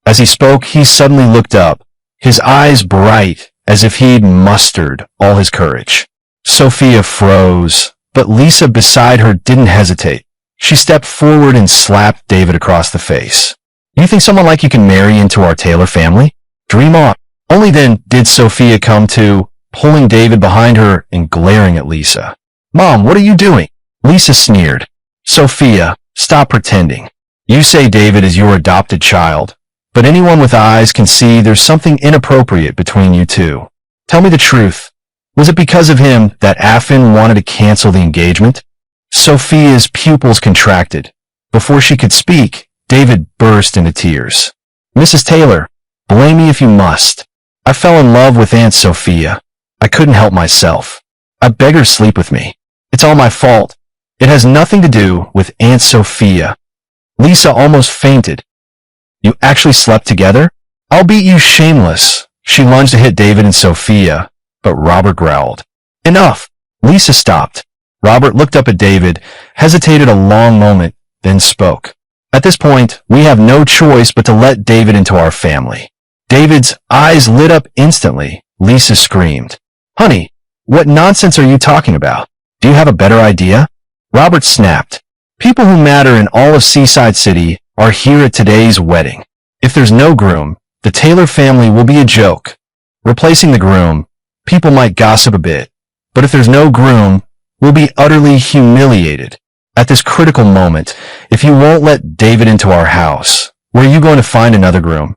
As he spoke, he suddenly looked up, his eyes bright as if he'd mustered all his courage. Sophia froze, but Lisa beside her didn't hesitate. She stepped forward and slapped David across the face. "You think someone like you can marry into our Taylor family? Dream on." Only then did Sophia come to, pulling David behind her and glaring at Lisa. "Mom, what are you doing?" Lisa sneered. "Sophia, stop pretending. You say David is your adopted child, but anyone with eyes can see there's something inappropriate between you two. Tell me the truth. Was it because of him that Affin wanted to cancel the engagement?" Sophia's pupils contracted. Before she could speak, David burst into tears. "Mrs. Taylor, blame me if you must. I fell in love with Aunt Sophia. I couldn't help myself. I begged her to sleep with me. It's all my fault. It has nothing to do with Aunt Sophia. Lisa almost fainted. You actually slept together? I'll beat you shameless. She lunged to hit David and Sophia, but Robert growled. Enough. Lisa stopped. Robert looked up at David, hesitated a long moment, then spoke. At this point, we have no choice but to let David into our family. David's eyes lit up instantly. Lisa screamed. Honey, what nonsense are you talking about? Do you have a better idea? Robert snapped. People who matter in all of Seaside City are here at today's wedding. If there's no groom, the Taylor family will be a joke. Replacing the groom, people might gossip a bit. But if there's no groom, we'll be utterly humiliated. At this critical moment, if you won't let David into our house, where are you going to find another groom?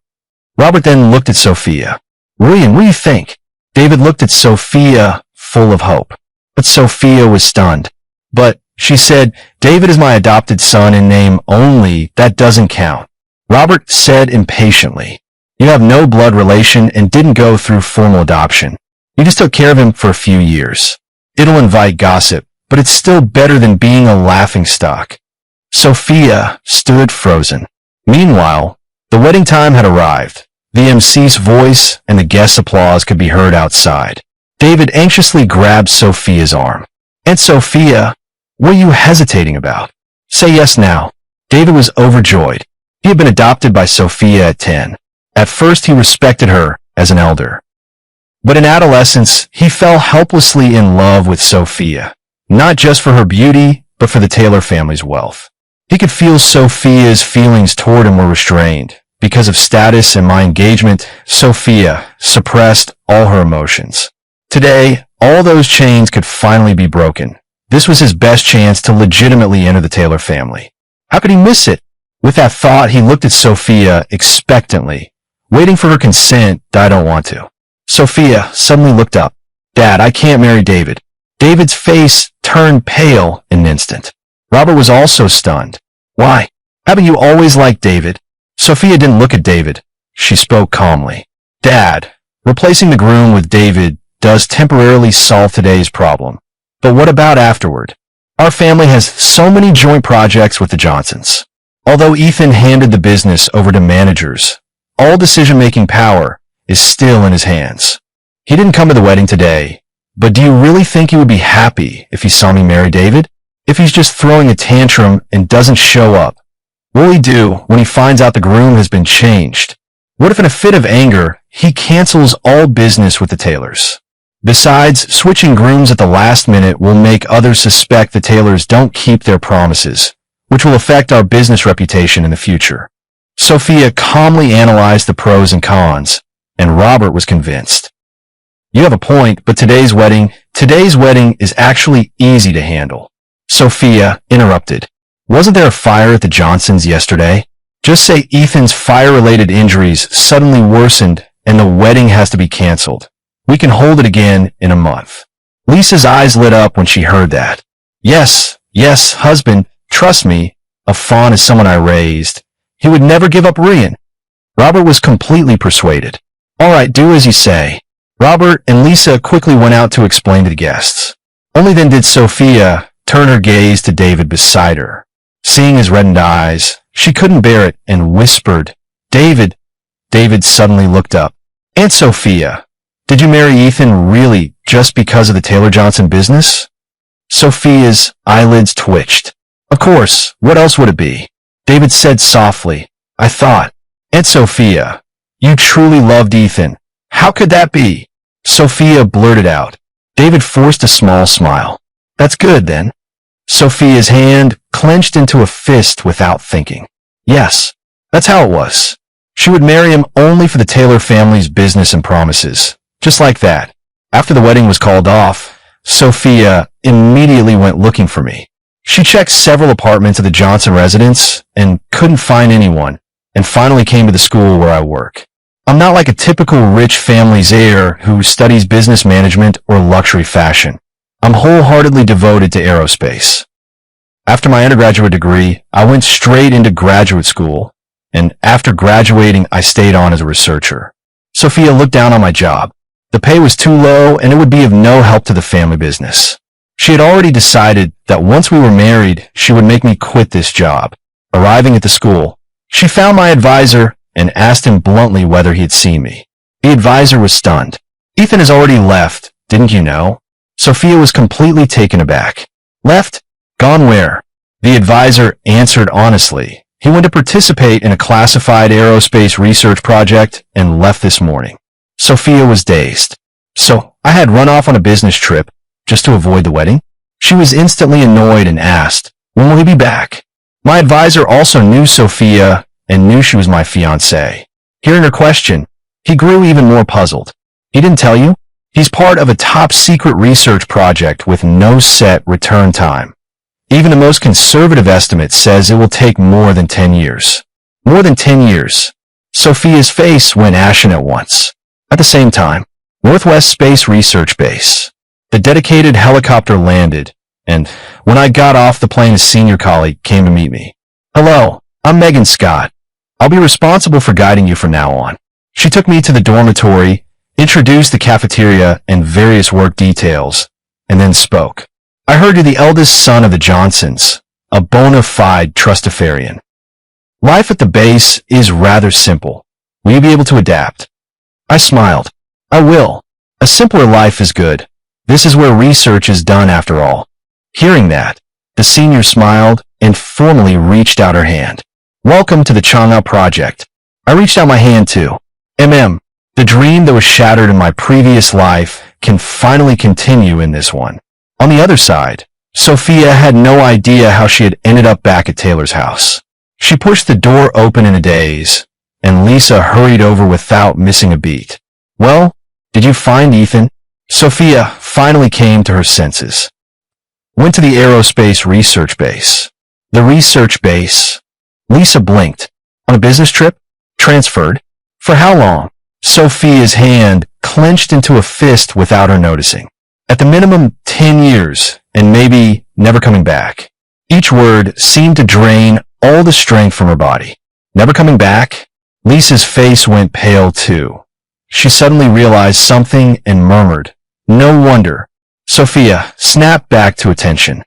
Robert then looked at Sophia. Ryan, what do you think? David looked at Sophia, full of hope. But Sophia was stunned. But, she said, David is my adopted son in name only. That doesn't count. Robert said impatiently, you have no blood relation and didn't go through formal adoption. You just took care of him for a few years. It'll invite gossip, but it's still better than being a laughingstock. Sophia stood frozen. Meanwhile, the wedding time had arrived. The MC's voice and the guests' applause could be heard outside. David anxiously grabbed Sophia's arm. Aunt Sophia, what are you hesitating about? Say yes now. David was overjoyed. He had been adopted by Sophia at 10. At first, he respected her as an elder. But in adolescence, he fell helplessly in love with Sophia, not just for her beauty, but for the Taylor family's wealth. He could feel Sophia's feelings toward him were restrained. Because of status and my engagement, Sophia suppressed all her emotions. Today, all those chains could finally be broken. This was his best chance to legitimately enter the Taylor family. How could he miss it? With that thought, he looked at Sophia expectantly, waiting for her consent. I don't want to. Sophia suddenly looked up. Dad, I can't marry David. David's face turned pale in an instant. Robert was also stunned. Why? Haven't you always liked David? Sophia didn't look at David. She spoke calmly. Dad, replacing the groom with David does temporarily solve today's problem. But what about afterward? Our family has so many joint projects with the Johnsons. Although Ethan handed the business over to managers, all decision-making power is still in his hands. He didn't come to the wedding today, but do you really think he would be happy if he saw me marry David? If he's just throwing a tantrum and doesn't show up, what will he do when he finds out the groom has been changed? What if in a fit of anger, he cancels all business with the Taylors? Besides, switching grooms at the last minute will make others suspect the Taylors don't keep their promises, which will affect our business reputation in the future. Sophia calmly analyzed the pros and cons, and Robert was convinced. You have a point, but today's wedding is actually easy to handle. Sophia interrupted. Wasn't there a fire at the Johnsons yesterday? Just say Ethan's fire-related injuries suddenly worsened and the wedding has to be canceled. We can hold it again in a month. Lisa's eyes lit up when she heard that. Yes, husband, trust me, a fawn is someone I raised. He would never give up Ryan. Robert was completely persuaded. All right, do as you say. Robert and Lisa quickly went out to explain to the guests. Only then did Sophia turn her gaze to David beside her. Seeing his reddened eyes, she couldn't bear it and whispered, David. David suddenly looked up. Aunt Sophia, did you marry Ethan really just because of the Taylor Johnson business? Sophia's eyelids twitched. Of course, what else would it be? David said softly, I thought, Aunt Sophia, you truly loved Ethan. How could that be? Sophia blurted out. David forced a small smile. That's good, then. Sophia's hand clenched into a fist without thinking. Yes, that's how it was. She would marry him only for the Taylor family's business and promises. Just like that. After the wedding was called off, Sophia immediately went looking for me. She checked several apartments at the Johnson residence and couldn't find anyone, and finally came to the school where I work. I'm not like a typical rich family's heir who studies business management or luxury fashion. I'm wholeheartedly devoted to aerospace. After my undergraduate degree, I went straight into graduate school, and after graduating, I stayed on as a researcher. Sophia looked down on my job. The pay was too low, and it would be of no help to the family business. She had already decided that once we were married, she would make me quit this job. Arriving at the school, she found my advisor and asked him bluntly whether he had seen me. The advisor was stunned. Ethan has already left, didn't you know? Sophia was completely taken aback. Left? Gone where? The advisor answered honestly. He went to participate in a classified aerospace research project and left this morning. Sophia was dazed. So, I had run off on a business trip just to avoid the wedding? She was instantly annoyed and asked, when will he be back? My advisor also knew Sophia and knew she was my fiancée. Hearing her question, he grew even more puzzled. He didn't tell you? He's part of a top-secret research project with no set return time. Even the most conservative estimate says it will take more than 10 years. More than 10 years. Sophia's face went ashen at once. At the same time, Northwest Space Research Base. The dedicated helicopter landed, and when I got off the plane, a senior colleague came to meet me. Hello, I'm Megan Scott. I'll be responsible for guiding you from now on. She took me to the dormitory, introduced the cafeteria and various work details, and then spoke. I heard you're the eldest son of the Johnsons, a bona fide trustafarian. Life at the base is rather simple. Will you be able to adapt? I smiled. I will. A simpler life is good. This is where research is done after all. Hearing that, the senior smiled and formally reached out her hand. Welcome to the Chang'e project. I reached out my hand too. The dream that was shattered in my previous life can finally continue in this one. On the other side, Sophia had no idea how she had ended up back at Taylor's house. She pushed the door open in a daze, and Lisa hurried over without missing a beat. Well, did you find Ethan? Sophia finally came to her senses. Went to the aerospace research base. The research base. Lisa blinked. On a business trip? Transferred? For how long? Sophia's hand clenched into a fist without her noticing. At the minimum, 10 years, and maybe never coming back. Each word seemed to drain all the strength from her body. Never coming back? Lisa's face went pale too. She suddenly realized something and murmured, no wonder. Sophia snapped back to attention.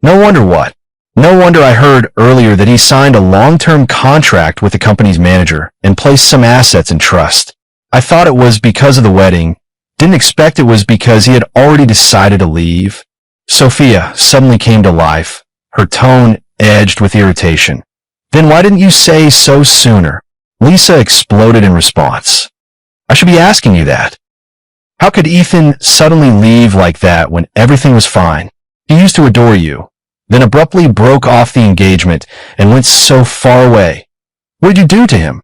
No wonder what? No wonder I heard earlier that he signed a long-term contract with the company's manager and placed some assets in trust. I thought it was because of the wedding. Didn't expect it was because he had already decided to leave. Sophia suddenly came to life, her tone edged with irritation. Then why didn't you say so sooner? Lisa exploded in response. I should be asking you that. How could Ethan suddenly leave like that when everything was fine? He used to adore you, then abruptly broke off the engagement and went so far away. What did you do to him?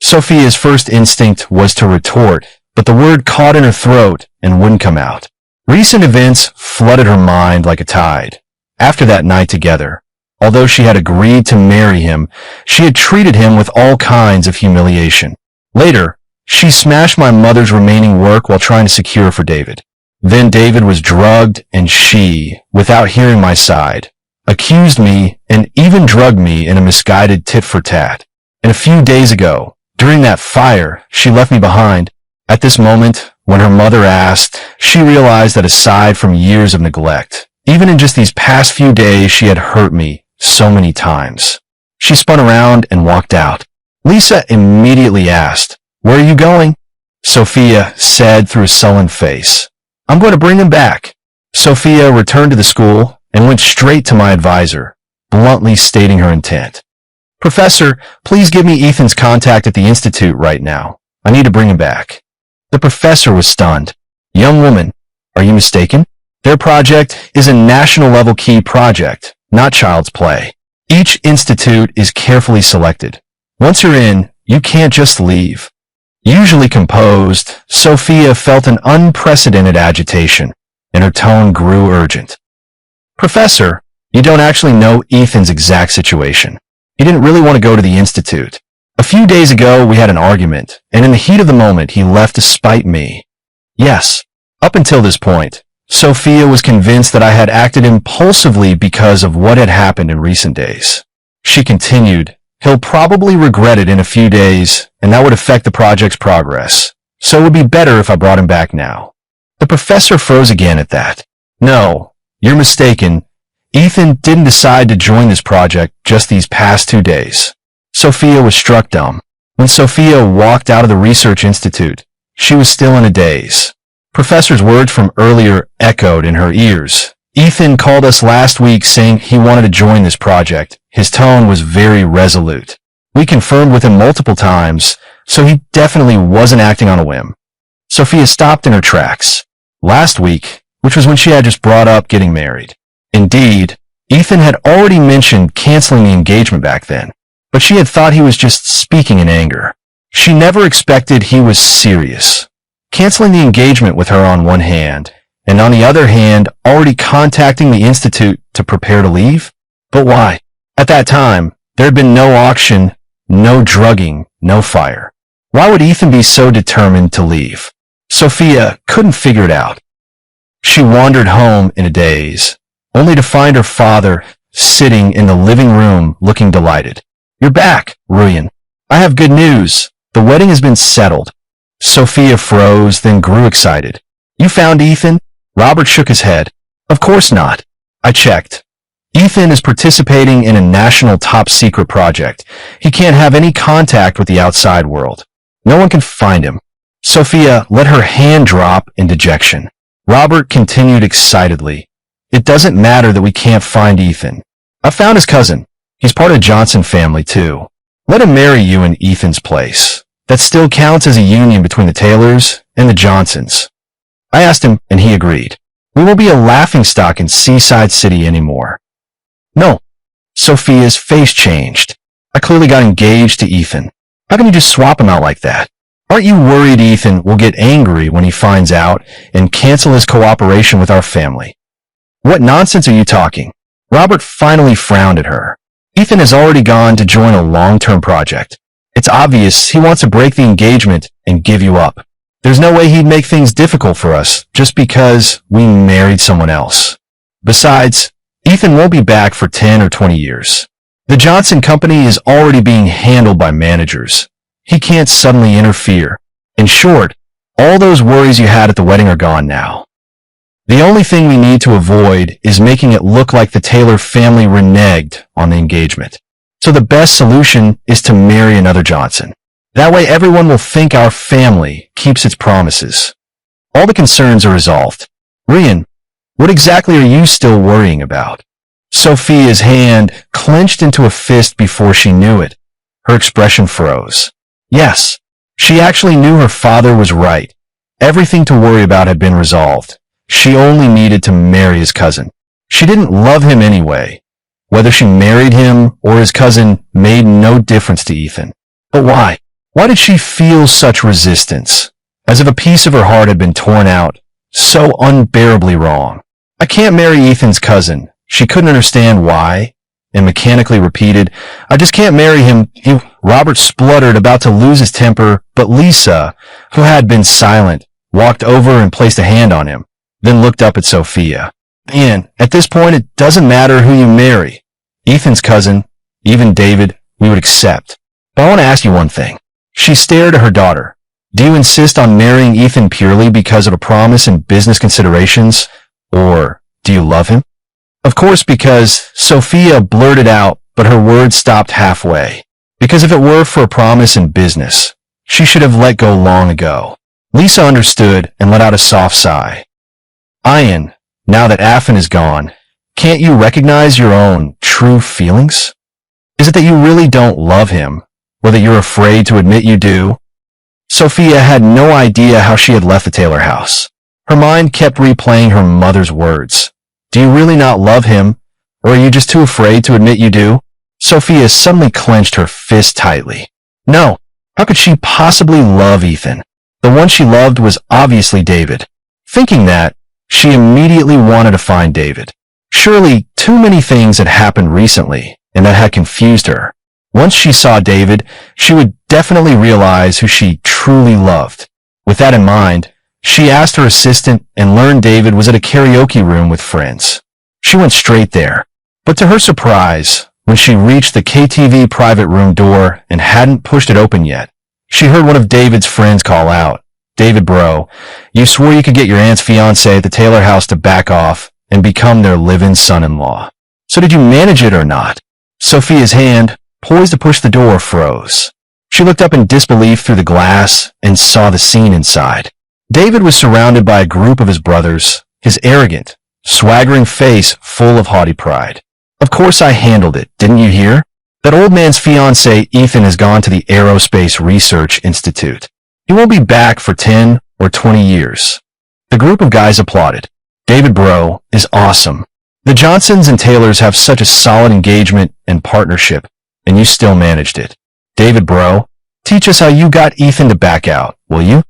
Sophia's first instinct was to retort, but the word caught in her throat and wouldn't come out. Recent events flooded her mind like a tide. After that night together, although she had agreed to marry him, she had treated him with all kinds of humiliation. Later, she smashed my mother's remaining work while trying to secure for David. Then David was drugged and she, without hearing my side, accused me and even drugged me in a misguided tit-for-tat. And a few days ago, during that fire, she left me behind. At this moment, when her mother asked, she realized that aside from years of neglect, even in just these past few days, she had hurt me so many times. She spun around and walked out. Lisa immediately asked, "Where are you going?" Sophia said through a sullen face, "I'm going to bring him back." Sophia returned to the school and went straight to my advisor, bluntly stating her intent. "Professor, please give me Ethan's contact at the institute right now. I need to bring him back." The professor was stunned. "Young woman, are you mistaken? Their project is a national-level key project, not child's play. Each institute is carefully selected. Once you're in, you can't just leave." Usually composed, Sophia felt an unprecedented agitation, and her tone grew urgent. "Professor, you don't actually know Ethan's exact situation. He didn't really want to go to the institute. A few days ago, we had an argument, and in the heat of the moment, he left to spite me. Yes, up until this point, Sophia was convinced that I had acted impulsively because of what had happened in recent days. She continued, "He'll probably regret it in a few days, and that would affect the project's progress. So it would be better if I brought him back now." The professor froze again at that. "No, You're mistaken. Ethan didn't decide to join this project just these past 2 days. Sophia was struck dumb. When Sophia walked out of the research institute, she was still in a daze. Professor's words from earlier echoed in her ears. Ethan called us last week saying he wanted to join this project. His tone was very resolute. We confirmed with him multiple times, so he definitely wasn't acting on a whim. Sophia stopped in her tracks. Last week, which was when she had just brought up getting married. Indeed, Ethan had already mentioned canceling the engagement back then, but she had thought he was just speaking in anger. She never expected he was serious. Canceling the engagement with her on one hand, and on the other hand, already contacting the institute to prepare to leave? But why? At that time, there had been no auction, no drugging, no fire. Why would Ethan be so determined to leave? Sophia couldn't figure it out. She wandered home in a daze, only to find her father sitting in the living room looking delighted. You're back, Ruyan. I have good news. The wedding has been settled. Sophia froze, then grew excited. You found Ethan? Robert shook his head. Of course not. I checked. Ethan is participating in a national top-secret project. He can't have any contact with the outside world. No one can find him. Sophia let her hand drop in dejection. Robert continued excitedly. It doesn't matter that we can't find Ethan. I found his cousin. He's part of the Johnson family, too. Let him marry you in Ethan's place. That still counts as a union between the Taylors and the Johnsons. I asked him, and he agreed. We won't be a laughingstock in Seaside City anymore. No. Sophia's face changed. I clearly got engaged to Ethan. How can you just swap him out like that? Aren't you worried Ethan will get angry when he finds out and cancel his cooperation with our family? What nonsense are you talking? Robert finally frowned at her. Ethan has already gone to join a long-term project. It's obvious he wants to break the engagement and give you up. There's no way he'd make things difficult for us just because we married someone else. Besides, Ethan won't be back for 10 or 20 years. The Johnson company is already being handled by managers. He can't suddenly interfere. In short, all those worries you had at the wedding are gone now. The only thing we need to avoid is making it look like the Taylor family reneged on the engagement. So the best solution is to marry another Johnson. That way everyone will think our family keeps its promises. All the concerns are resolved. Rian, what exactly are you still worrying about? Sophia's hand clenched into a fist before she knew it. Her expression froze. Yes, she actually knew her father was right. Everything to worry about had been resolved. She only needed to marry his cousin. She didn't love him anyway. Whether she married him or his cousin made no difference to Ethan. But why? Why did she feel such resistance? As if a piece of her heart had been torn out. So unbearably wrong. I can't marry Ethan's cousin. She couldn't understand why, and mechanically repeated, I just can't marry him. Robert spluttered, about to lose his temper, but Lisa, who had been silent, walked over and placed a hand on him, then looked up at Sophia. And at this point, it doesn't matter who you marry. Ethan's cousin, even David, we would accept. But I want to ask you one thing. She stared at her daughter. Do you insist on marrying Ethan purely because of a promise and business considerations? Or do you love him? Of course, because Sophia blurted out, but her words stopped halfway. Because if it were for a promise and business, she should have let go long ago. Lisa understood and let out a soft sigh. Ian, now that Affan is gone, can't you recognize your own true feelings? Is it that you really don't love him, or that you're afraid to admit you do? Sophia had no idea how she had left the Taylor house. Her mind kept replaying her mother's words. Do you really not love him, or are you just too afraid to admit you do? Sophia suddenly clenched her fist tightly. No, how could she possibly love Ethan? The one she loved was obviously David. Thinking that, she immediately wanted to find David. Surely, too many things had happened recently, and that had confused her. Once she saw David, she would definitely realize who she truly loved. With that in mind, she asked her assistant and learned David was at a karaoke room with friends. She went straight there. But to her surprise, when she reached the KTV private room door and hadn't pushed it open yet, she heard one of David's friends call out, David bro, you swore you could get your aunt's fiancé at the Taylor house to back off, and become their live-in son-in-law. So did you manage it or not? Sophia's hand, poised to push the door, froze. She looked up in disbelief through the glass and saw the scene inside. David was surrounded by a group of his brothers, his arrogant, swaggering face full of haughty pride. Of course I handled it, didn't you hear? That old man's fiancé, Ethan, has gone to the Aerospace Research Institute. He won't be back for 10 or 20 years. The group of guys applauded. David, bro, is awesome. The Johnsons and Taylors have such a solid engagement and partnership, and you still managed it. David, bro, teach us how you got Ethan to back out, will you?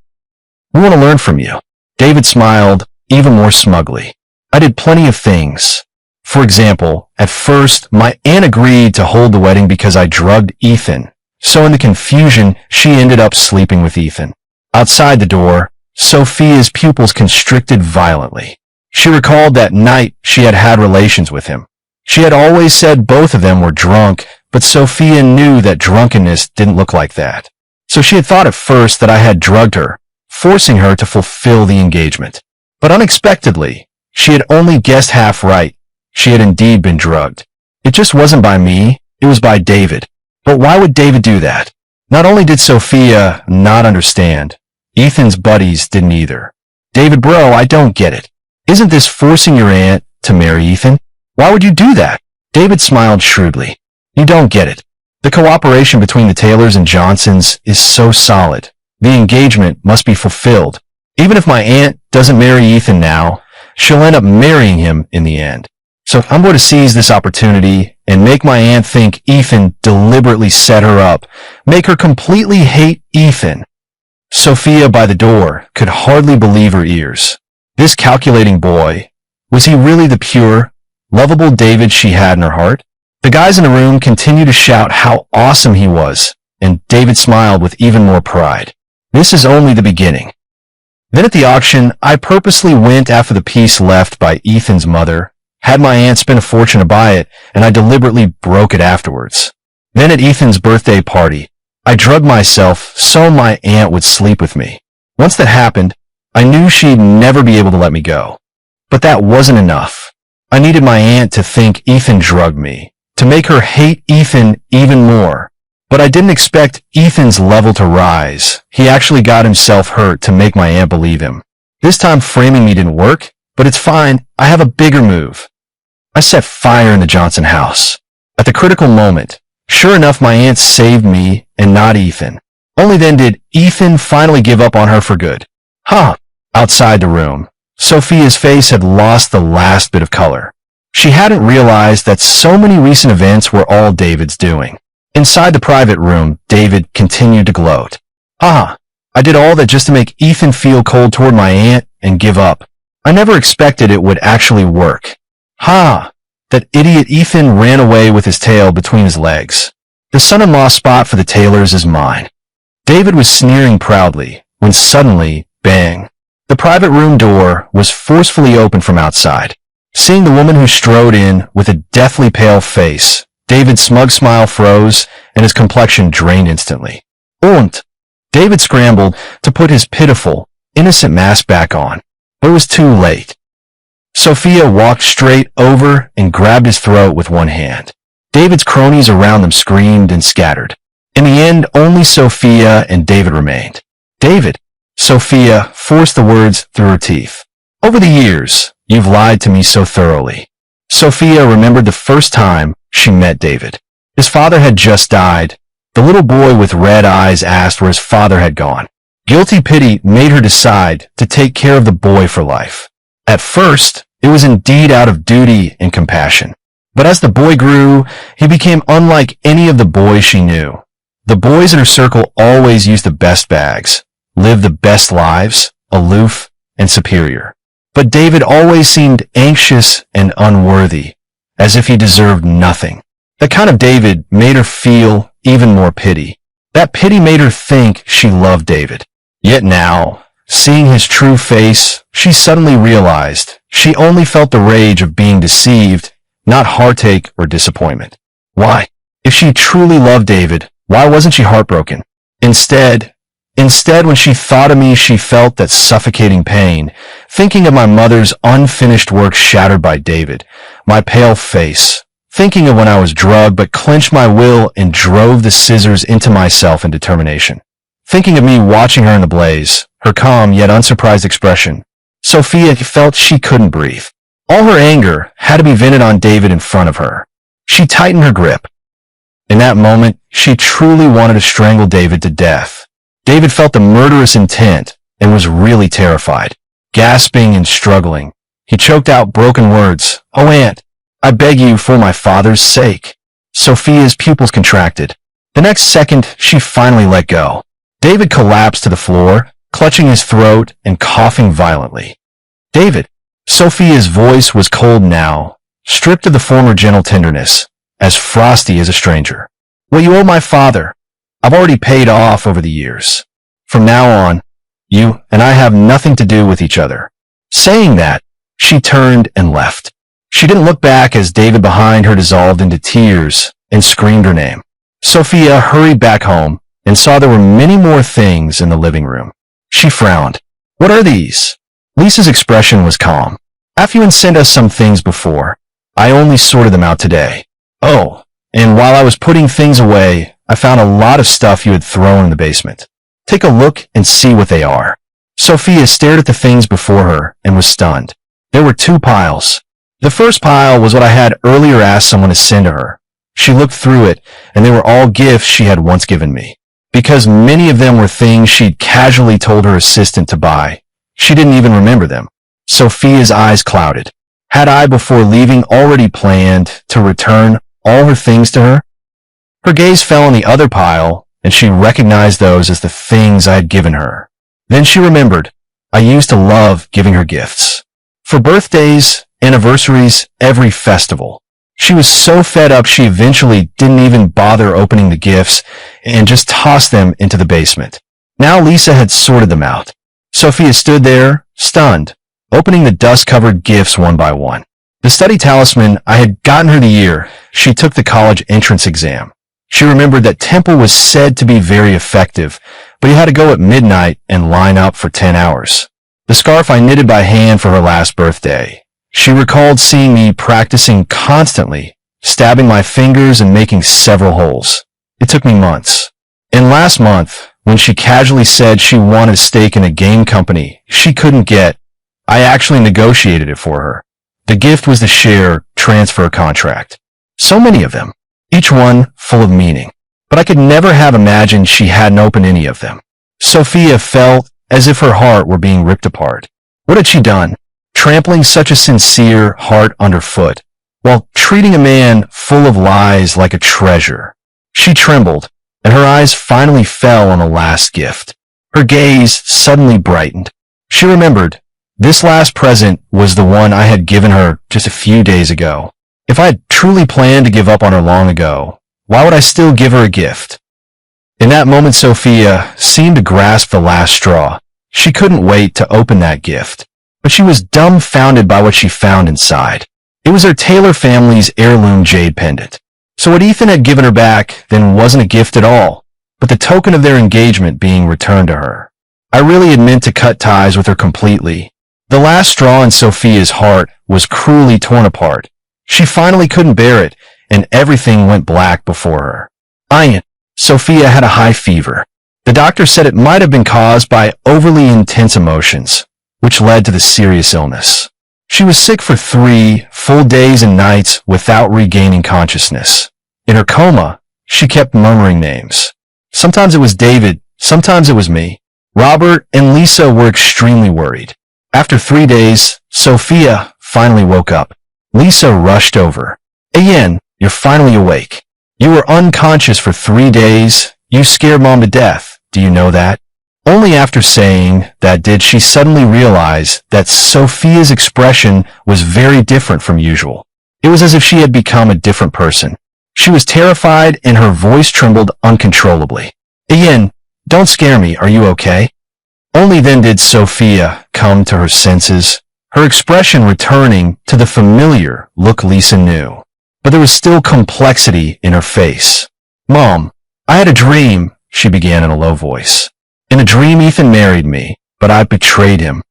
We want to learn from you. David smiled even more smugly. I did plenty of things. For example, at first, my aunt agreed to hold the wedding because I drugged Ethan. So in the confusion, she ended up sleeping with Ethan. Outside the door, Sophia's pupils constricted violently. She recalled that night she had had relations with him. She had always said both of them were drunk, but Sophia knew that drunkenness didn't look like that. So she had thought at first that I had drugged her, forcing her to fulfill the engagement. But unexpectedly, she had only guessed half right. She had indeed been drugged. It just wasn't by me, it was by David. But why would David do that? Not only did Sophia not understand, Ethan's buddies didn't either. David, bro, I don't get it. Isn't this forcing your aunt to marry Ethan? Why would you do that? David smiled shrewdly. You don't get it. The cooperation between the Taylors and Johnsons is so solid. The engagement must be fulfilled. Even if my aunt doesn't marry Ethan now, she'll end up marrying him in the end. So I'm going to seize this opportunity and make my aunt think Ethan deliberately set her up, make her completely hate Ethan. Sophia by the door could hardly believe her ears. This calculating boy, was he really the pure, lovable David she had in her heart? The guys in the room continued to shout how awesome he was, and David smiled with even more pride. This is only the beginning. Then at the auction, I purposely went after the piece left by Ethan's mother, had my aunt spend a fortune to buy it, and I deliberately broke it afterwards. Then at Ethan's birthday party, I drugged myself so my aunt would sleep with me. Once that happened, I knew she'd never be able to let me go. But that wasn't enough. I needed my aunt to think Ethan drugged me, to make her hate Ethan even more. But I didn't expect Ethan's level to rise. He actually got himself hurt to make my aunt believe him. This time framing me didn't work, but it's fine. I have a bigger move. I set fire in the Johnson house. At the critical moment, sure enough, my aunt saved me and not Ethan. Only then did Ethan finally give up on her for good. Huh. Outside the room, Sophia's face had lost the last bit of color. She hadn't realized that so many recent events were all David's doing. Inside the private room, David continued to gloat. I did all that just to make Ethan feel cold toward my aunt and give up. I never expected it would actually work. That idiot Ethan ran away with his tail between his legs. The son-in-law spot for the Taylors is mine. David was sneering proudly when suddenly, bang, the private room door was forcefully opened from outside. Seeing the woman who strode in with a deathly pale face, David's smug smile froze and his complexion drained instantly. Und! David scrambled to put his pitiful, innocent mask back on, but it was too late. Sophia walked straight over and grabbed his throat with one hand. David's cronies around them screamed and scattered. In the end, only Sophia and David remained. David, Sophia forced the words through her teeth. Over the years, you've lied to me so thoroughly. Sophia remembered the first time she met David. His father had just died. The little boy with red eyes asked where his father had gone. Guilty pity made her decide to take care of the boy for life. At first, it was indeed out of duty and compassion. But as the boy grew, he became unlike any of the boys she knew. The boys in her circle always used the best bags, lived the best lives, aloof and superior. But David always seemed anxious and unworthy, as if he deserved nothing. That kind of David made her feel even more pity. That pity made her think she loved David. Yet now, seeing his true face, she suddenly realized she only felt the rage of being deceived, not heartache or disappointment. Why? If she truly loved David, why wasn't she heartbroken? Instead, Instead, when she thought of me, she felt that suffocating pain, thinking of my mother's unfinished work shattered by David, my pale face, thinking of when I was drugged but clenched my will and drove the scissors into myself in determination. Thinking of me watching her in the blaze, her calm yet unsurprised expression, Sophia felt she couldn't breathe. All her anger had to be vented on David in front of her. She tightened her grip. In that moment, she truly wanted to strangle David to death. David felt the murderous intent and was really terrified. Gasping and struggling, he choked out broken words. "Oh, Aunt, I beg you for my father's sake." Sophia's pupils contracted. The next second, she finally let go. David collapsed to the floor, clutching his throat and coughing violently. "David." Sophia's voice was cold now, stripped of the former gentle tenderness, as frosty as a stranger. "What you owe my father, I've already paid off over the years. From now on, you and I have nothing to do with each other." Saying that, she turned and left. She didn't look back as David behind her dissolved into tears and screamed her name. Sophia hurried back home and saw there were many more things in the living room. She frowned. "What are these?" Lisa's expression was calm. "Afternoon sent us some things before. I only sorted them out today." "Oh, and while I was putting things away, I found a lot of stuff you had thrown in the basement. Take a look and see what they are." Sophia stared at the things before her and was stunned. There were two piles. The first pile was what I had earlier asked someone to send to her. She looked through it, and they were all gifts she had once given me. Because many of them were things she'd casually told her assistant to buy, she didn't even remember them. Sophia's eyes clouded. Had I, before leaving, already planned to return all her things to her? Her gaze fell on the other pile, and she recognized those as the things I had given her. Then she remembered, I used to love giving her gifts. For birthdays, anniversaries, every festival. She was so fed up she eventually didn't even bother opening the gifts and just tossed them into the basement. Now Lisa had sorted them out. Sophia stood there, stunned, opening the dust-covered gifts one by one. The study talisman I had gotten her the year she took the college entrance exam. She remembered that Temple was said to be very effective, but you had to go at midnight and line up for 10 hours. The scarf I knitted by hand for her last birthday. She recalled seeing me practicing constantly, stabbing my fingers and making several holes. It took me months. And last month, when she casually said she wanted a stake in a game company she couldn't get, I actually negotiated it for her. The gift was the share transfer contract. So many of them, each one full of meaning. But I could never have imagined she hadn't opened any of them. Sophia felt as if her heart were being ripped apart. What had she done? Trampling such a sincere heart underfoot, while treating a man full of lies like a treasure. She trembled, and her eyes finally fell on the last gift. Her gaze suddenly brightened. She remembered, this last present was the one I had given her just a few days ago. If I had truly planned to give up on her long ago, why would I still give her a gift? In that moment, Sophia seemed to grasp the last straw. She couldn't wait to open that gift. But she was dumbfounded by what she found inside. It was her Taylor family's heirloom jade pendant. So what Ethan had given her back then wasn't a gift at all, but the token of their engagement being returned to her. I really had meant to cut ties with her completely. The last straw in Sophia's heart was cruelly torn apart. She finally couldn't bear it, and everything went black before her. Sophia had a high fever. The doctor said it might have been caused by overly intense emotions, which led to the serious illness. She was sick for 3 full days and nights without regaining consciousness. In her coma, she kept murmuring names. Sometimes it was David, sometimes it was me. Robert and Lisa were extremely worried. After 3 days, Sophia finally woke up. Lisa rushed over. Ian, you're finally awake. You were unconscious for 3 days. You scared Mom to death. Do you know that? Only after saying that did she suddenly realize that Sophia's expression was very different from usual. It was as if she had become a different person. She was terrified and her voice trembled uncontrollably. Ian, don't scare me, are you okay? Only then did Sophia come to her senses, her expression returning to the familiar look Lisa knew. But there was still complexity in her face. Mom, I had a dream, she began in a low voice. In a dream, Ethan married me, but I betrayed him.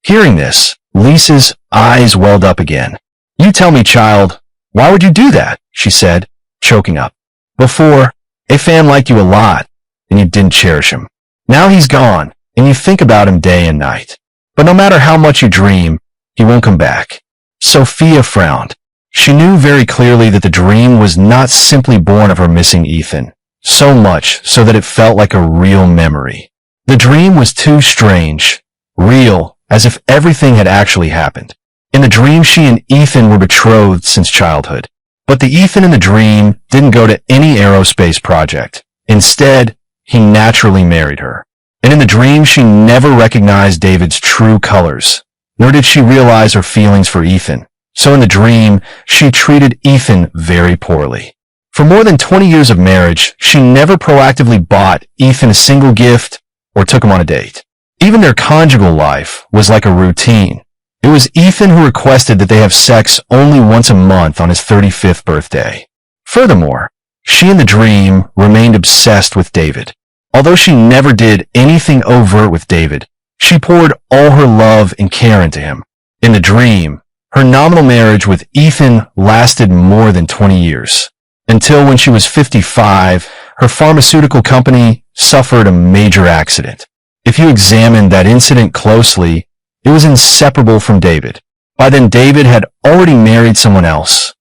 Hearing this, Lisa's eyes welled up again. You tell me, child, why would you do that? She said, choking up. Before, a fan liked you a lot, and you didn't cherish him. Now he's gone, and you think about him day and night. But no matter how much you dream, he won't come back. Sophia frowned. She knew very clearly that the dream was not simply born of her missing Ethan, so much so that it felt like a real memory. The dream was too strange, real, as if everything had actually happened. In the dream, she and Ethan were betrothed since childhood. But the Ethan in the dream didn't go to any aerospace project. Instead, he naturally married her. And in the dream, she never recognized David's true colors, nor did she realize her feelings for Ethan. So in the dream, she treated Ethan very poorly. For more than 20 years of marriage, she never proactively bought Ethan a single gift or took him on a date. Even their conjugal life was like a routine. It was Ethan who requested that they have sex only once a month on his 35th birthday. Furthermore, she in the dream remained obsessed with David. Although she never did anything overt with David, she poured all her love and care into him. In the dream, her nominal marriage with Ethan lasted more than 20 years, until when she was 55, her pharmaceutical company suffered a major accident. If you examined that incident closely, it was inseparable from David. By then, David had already married someone else.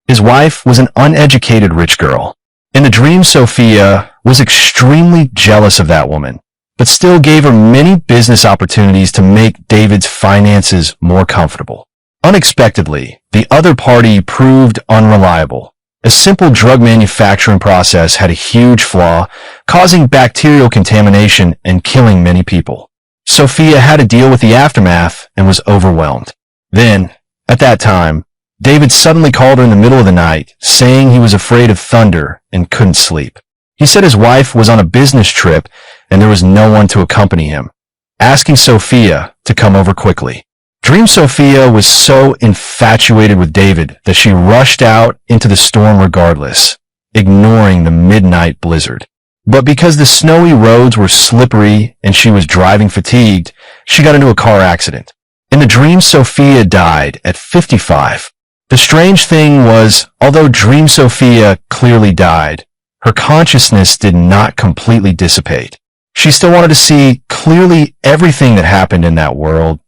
His wife was an uneducated rich girl. In the dream, Sophia was extremely jealous of that woman, but still gave her many business opportunities to make David's finances more comfortable. Unexpectedly, the other party proved unreliable. A simple drug manufacturing process had a huge flaw, causing bacterial contamination and killing many people. Sophia had to deal with the aftermath and was overwhelmed. Then, at that time, David suddenly called her in the middle of the night, saying he was afraid of thunder and couldn't sleep. He said his wife was on a business trip and there was no one to accompany him, asking Sophia to come over quickly. Dream Sophia was so infatuated with David that she rushed out into the storm regardless, ignoring the midnight blizzard. But because the snowy roads were slippery and she was driving fatigued, she got into a car accident. In the dream, Sophia died at 55. The strange thing was, although Dream Sophia clearly died, her consciousness did not completely dissipate. She still wanted to see clearly everything that happened in that world.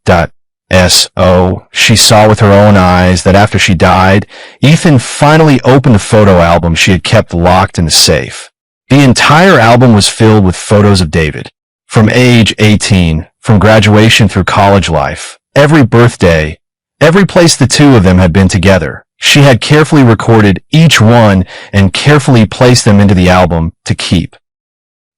She saw with her own eyes that after she died, Ethan finally opened the photo album she had kept locked in the safe. The entire album was filled with photos of David. From age 18, from graduation through college life, every birthday, every place the two of them had been together. She had carefully recorded each one and carefully placed them into the album to keep.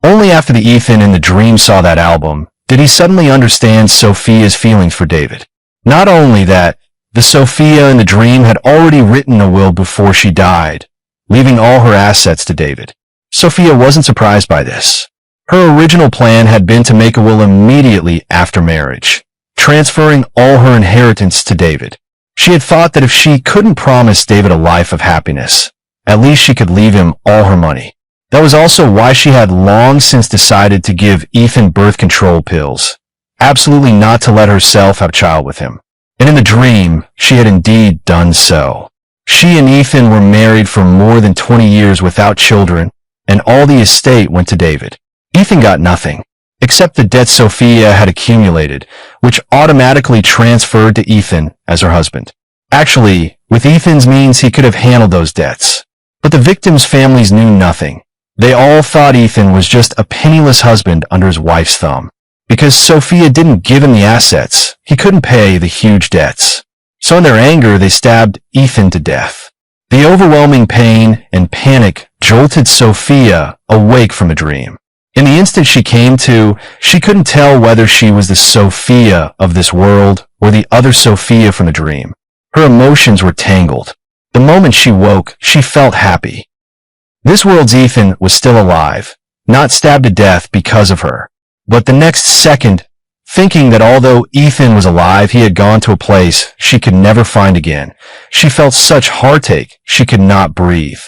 Only after the Ethan in the dream saw that album did he suddenly understand Sophia's feelings for David. Not only that, the Sophia in the dream had already written a will before she died, leaving all her assets to David. Sophia wasn't surprised by this. Her original plan had been to make a will immediately after marriage, transferring all her inheritance to David. She had thought that if she couldn't promise David a life of happiness, at least she could leave him all her money. That was also why she had long since decided to give Ethan birth control pills, absolutely not to let herself have a child with him. And in the dream, she had indeed done so. She and Ethan were married for more than 20 years without children, and all the estate went to David. Ethan got nothing, except the debt Sophia had accumulated, which automatically transferred to Ethan as her husband. Actually, with Ethan's means, he could have handled those debts. But the victims' families knew nothing. They all thought Ethan was just a penniless husband under his wife's thumb. Because Sophia didn't give him the assets, he couldn't pay the huge debts. So in their anger, they stabbed Ethan to death. The overwhelming pain and panic jolted Sophia awake from a dream. In the instant she came to, she couldn't tell whether she was the Sophia of this world or the other Sophia from the dream. Her emotions were tangled. The moment she woke, she felt happy. This world's Ethan was still alive, not stabbed to death because of her. But the next second, thinking that although Ethan was alive, he had gone to a place she could never find again, she felt such heartache she could not breathe.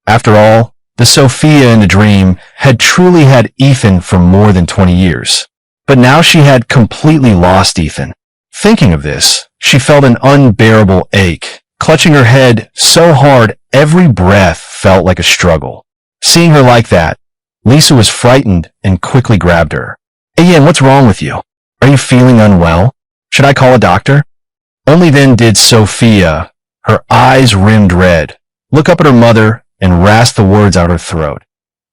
After all, The Sophia in the dream had truly had Ethan for more than 20 years. But now she had completely lost Ethan. Thinking of this, she felt an unbearable ache, clutching her head so hard every breath felt like a struggle. Seeing her like that, Lisa was frightened and quickly grabbed her. "Hey, Yen, what's wrong with you? Are you feeling unwell? Should I call a doctor?" Only then did Sophia, her eyes rimmed red, look up at her mother and rasp the words out her throat.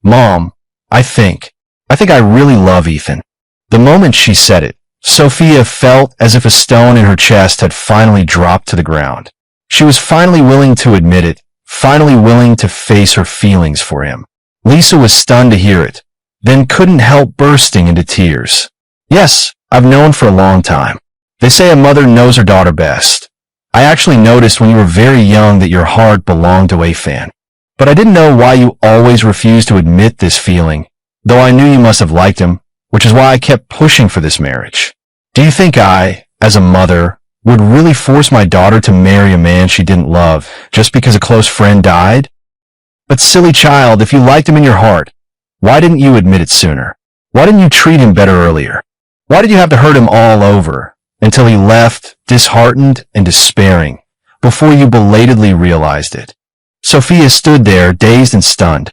"Mom, I think I really love Ethan." The moment she said it, Sophia felt as if a stone in her chest had finally dropped to the ground. She was finally willing to admit it, finally willing to face her feelings for him. Lisa was stunned to hear it, then couldn't help bursting into tears. "Yes, I've known for a long time. They say a mother knows her daughter best. I actually noticed when you were very young that your heart belonged to a fan. But I didn't know why you always refused to admit this feeling, though I knew you must have liked him, which is why I kept pushing for this marriage. Do you think I, as a mother, would really force my daughter to marry a man she didn't love just because a close friend died? But silly child, if you liked him in your heart, why didn't you admit it sooner? Why didn't you treat him better earlier? Why did you have to hurt him all over until he left, disheartened and despairing, before you belatedly realized it?" Sophia stood there, dazed and stunned.